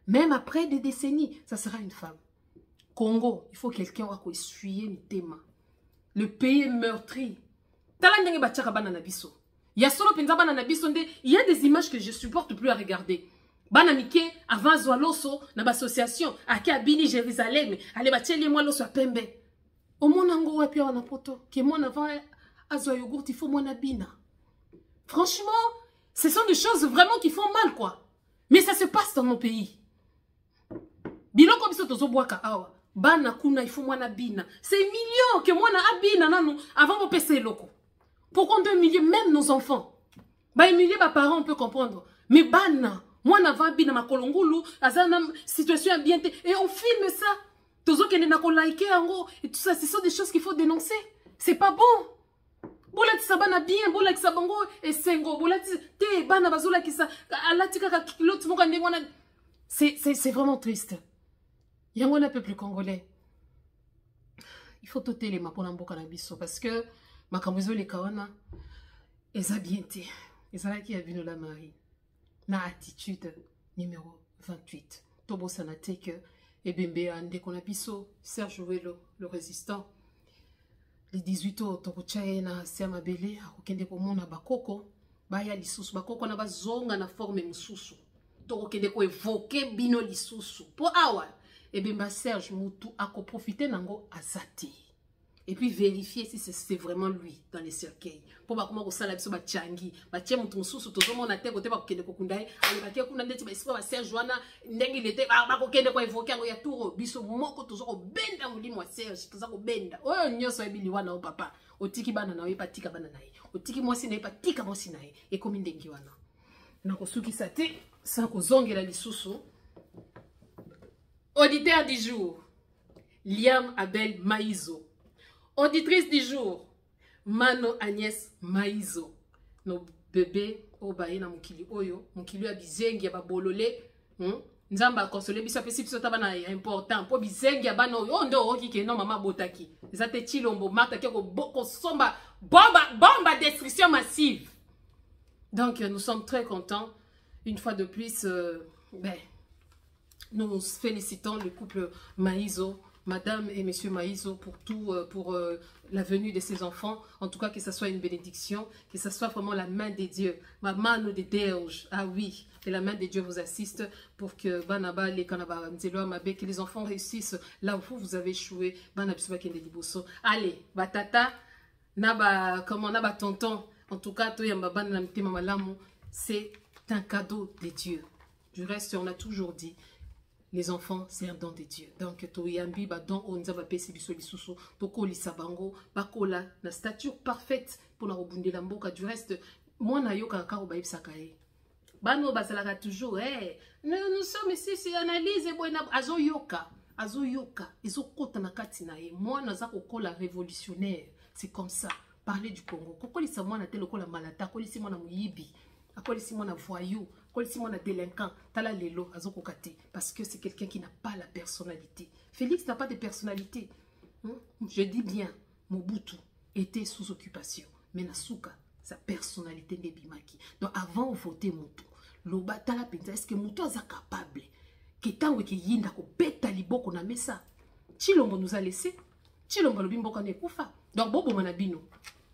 même après des décennies, ça sera une femme. Congo, il faut quelqu'un qui essuie mes thèmes. Le pays est meurtri. Il y a des images que je ne supporte plus à regarder. Banamike, avant Zoaloso, dans l'association, à Kabini, Jérusalem, allez battre moi l'osso à Pembe. Au monango, et puis on a poto, qui est mon avant à Zoyogourt, il faut mon abina. Franchement, ce sont des choses vraiment qui font mal, quoi. Mais ça se passe dans nos pays. Biloko biso tozo boaka awa bana kuna il faut mwana bina c'est millions que mwana abina nanu avant de pèser loko pourquoi 2 millions même nos enfants ba humilier ba parents on peut comprendre mais bana Moi, n'avant bien ma kolongulu, azana situation bien et on filme ça. Tozo kene na ko liker ango et tout ça, ce sont des choses qu'il faut dénoncer. C'est pas bon. Bola ti sabana bien, bola ki sabango et sengo, bola ti te bana bazola ki sa alatika ka l'autre moka ndengona. C'est vraiment triste. Yango na peuple congolais. Il faut toter les mapona mboka na biso parce que makambuzo le kawana eza bien te. Ezala ki abino la Marie. Na attitude numéro 28. Tobo Sanateke et Bembe Ande Konabiso, Serge Ouelo, le résistant. Les 18 ans, Toko Tchaena, Siama Bele, Akokende Komona Bakoko, Baya Lisusu, Bakoko na bazonga na forme Mususu. Toko Kende ko évoquer Bino Lisusu. Pour Awa, et Bemba Serge Moutou, Ako profiter Nango Azati. Et puis vérifier si c'est vraiment lui dans les cercueils. Pour voir comment ça la biso ba changi, ba tia mutu mususu to zomo na te côté ba kokende kokundai, ale ba tia kuna ndeti ba isipa ba Serge wana ndenge lete ba kokende ko évoquer ngo ya touro biso moko to zoko benda mulimo wa Serge, to zako benda. Oyo nyoso ebili wana o papa, otiki bana na we patika bana naye. Otiki mwasi na ye patika mwasi naye. E komi ndengi wana. Na kosuki sa te, sa ko zongela lisusu. Auditeur du jour, Liam Abel Maïzo. Auditrice du jour, Mano Agnès Maïzo. Nos bébés, Obaye na mukili oyo, mukili ya bizengi ya babolole, nzamba konsole biso pesi biso tabana important, po bizengi ya bana oyo, ndo oki ke no mama botaki. Zate chilombo mata ke ko somba bomba destruction massive. Donc nous sommes très contents une fois de plus nous félicitons le couple Maïzo. Madame et Monsieur Maïzo pour tout, pour la venue de ses enfants. En tout cas, que ce soit une bénédiction, que ce soit vraiment la main de Dieu. Ma mano de Deus. Ah oui, que la main de Dieu vous assiste pour que Banaba, les Kanaba, Nzelo, Mabe, que les enfants réussissent là où vous avez échoué. Banabisuba Kende Liboso. Allez, Batata, Naba, comment Naba tonton. En tout cas, Toyamba Banamte Mamalamu, c'est un cadeau de Dieu. Du reste, on a toujours dit. Les enfants, c'est un don de Dieu. Donc, toyambi ba don onza ba pesi biso lisusu, toko lisabango, bakola na stature parfaite pour na obunde la mboka. Du reste, moi na yoka ka obaib sakae. Bano basalaka toujours, nous sommes ici, c'est analyse et bon azo yoka, izo kota na kati na ye. Moi na zako kola révolutionnaire, c'est comme ça. Parler du Congo. Koko lisa moi na telo kola malata, koko lisa moi na muyibi, koko lisa moi na voyou. Si mon délinquant, tala lelo azoko kate parce que c'est quelqu'un qui n'a pas la personnalité. Félix n'a pas de personnalité. Je dis bien, Mobutu était sous occupation, mais Nasuka, sa personnalité n'est bimaki. Donc avant de voter Mobutu, loba tala penza est-ce que Mobutu est capable que tango ki yinda ko beta liboko na mesa. Chilombo nous a laissé. Chilombo lobimboka ne kufa. Donc bobo manabino.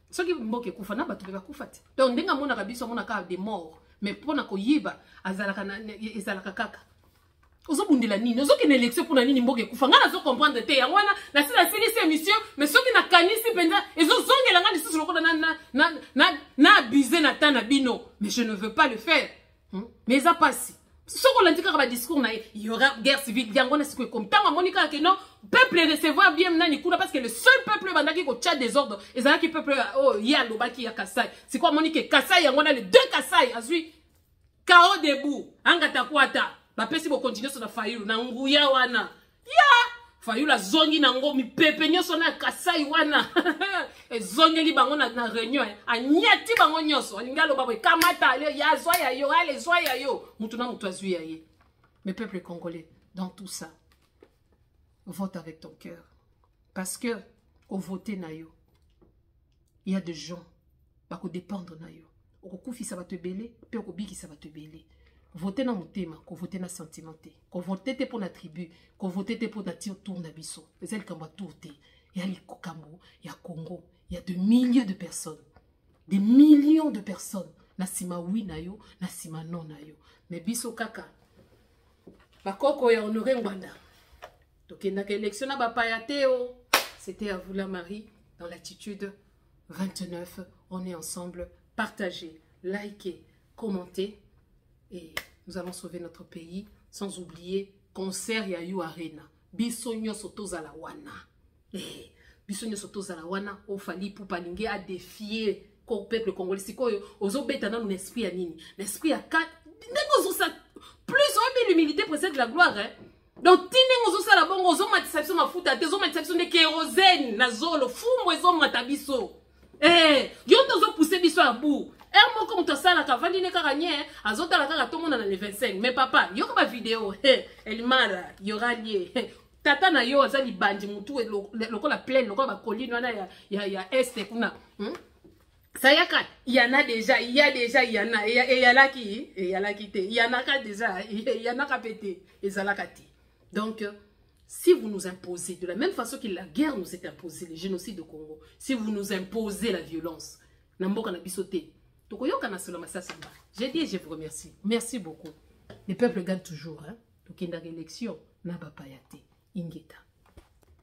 Ce qui mboke kufa na batu ba kufa. Donc ndenga mona kabiso mona ka des morts. Mais pour na koyiba azalaka kaka ozobundela nini ozoki na élection pour na nini mboke kufa ngana zo comprendre te ya wana na sila silisi émission mais soki na kanisi penza ezozongela ngani sisi lokola na abuser na tana bino mais je ne veux pas le faire mais ça passe soko landika ka ba discours na il y aura guerre civile yango na siko comme tanga monika ke non peuple recevoir bien nani kuna parce que le seul peuple bandaki ko tcha désordre ezalaki peuple oh ya lobaki ya Kasai c'est quoi monike Kasai yango na les deux Kasai azui Kao debout angata kwata ba pesi bo continuer sur la Fayulu na nguya wana ya Fayulu la zongi na ngo mi pepe nyoso na Kasai wana e zongeli bango na réunion anyati bango nyoso ngalo babo kamata le ya zoya yo ale zoya yo mutu na mutu azui ya ye. Mes peuples congolais dans tout ça vote avec ton cœur parce que au voter na yo il y a des gens ba ko dépendre na yo. Okufi ça va te belé, puis okobiki ça va te belé. Voter na mutema, ko voter na sentimenté, ko voter te pour na tribu, ko voter te pour na tio tour na biso. Ezel kamba tourté. Il y a l'Ikokambo, il y a Congo, il y a des milliers de personnes. Des millions de personnes. Na sima oui na yo, na sima non na yo. Mais biso kaka. Bakoko ya honoré Ngwanda. Donc il y a une élection na bapayateo. C'était à vous la Marie dans l'attitude 29. On est ensemble. Partagez, likez, commentez et nous allons sauver notre pays sans oublier concert Yayu Arena. Bisonyo soto zalawana. Bisonyo soto zalawana. Ofali pour palingue à défier le peuple congolais. C'est quoi? Ozo beta dans l'esprit à nini? L'esprit à 4. l'humilité précède la gloire. Hein. Donc, tine ozo la bongo, ozo matisabso mafuta, ozo matisabso de kérosène, nazolo, fumo ozo matabiso. Eh, yo tozo pousser biso à bout. Un mot comme toi ça la cavali ne caragné, azota la cara tout le monde dans les 25. Mais papa, yo comme vidéo, elle mara, yora lié. Tata na yo azali bandi mutu et lokola pleine, lokola colline wana ya est kuna. Ça y en a déjà, il y en a, et y en a qui, et y en a qui il y en a déjà, il y en a qui pété, et ça l'a kati. Donc, si vous nous imposez, de la même façon que la guerre nous est imposée, le génocide au Congo, si vous nous imposez la violence, Namboka na bisoté, j'ai dit et je vous remercie. Merci beaucoup. Les peuples gagnent toujours, hein. Donc, il y a une élection, n'a pas payate, ingeta.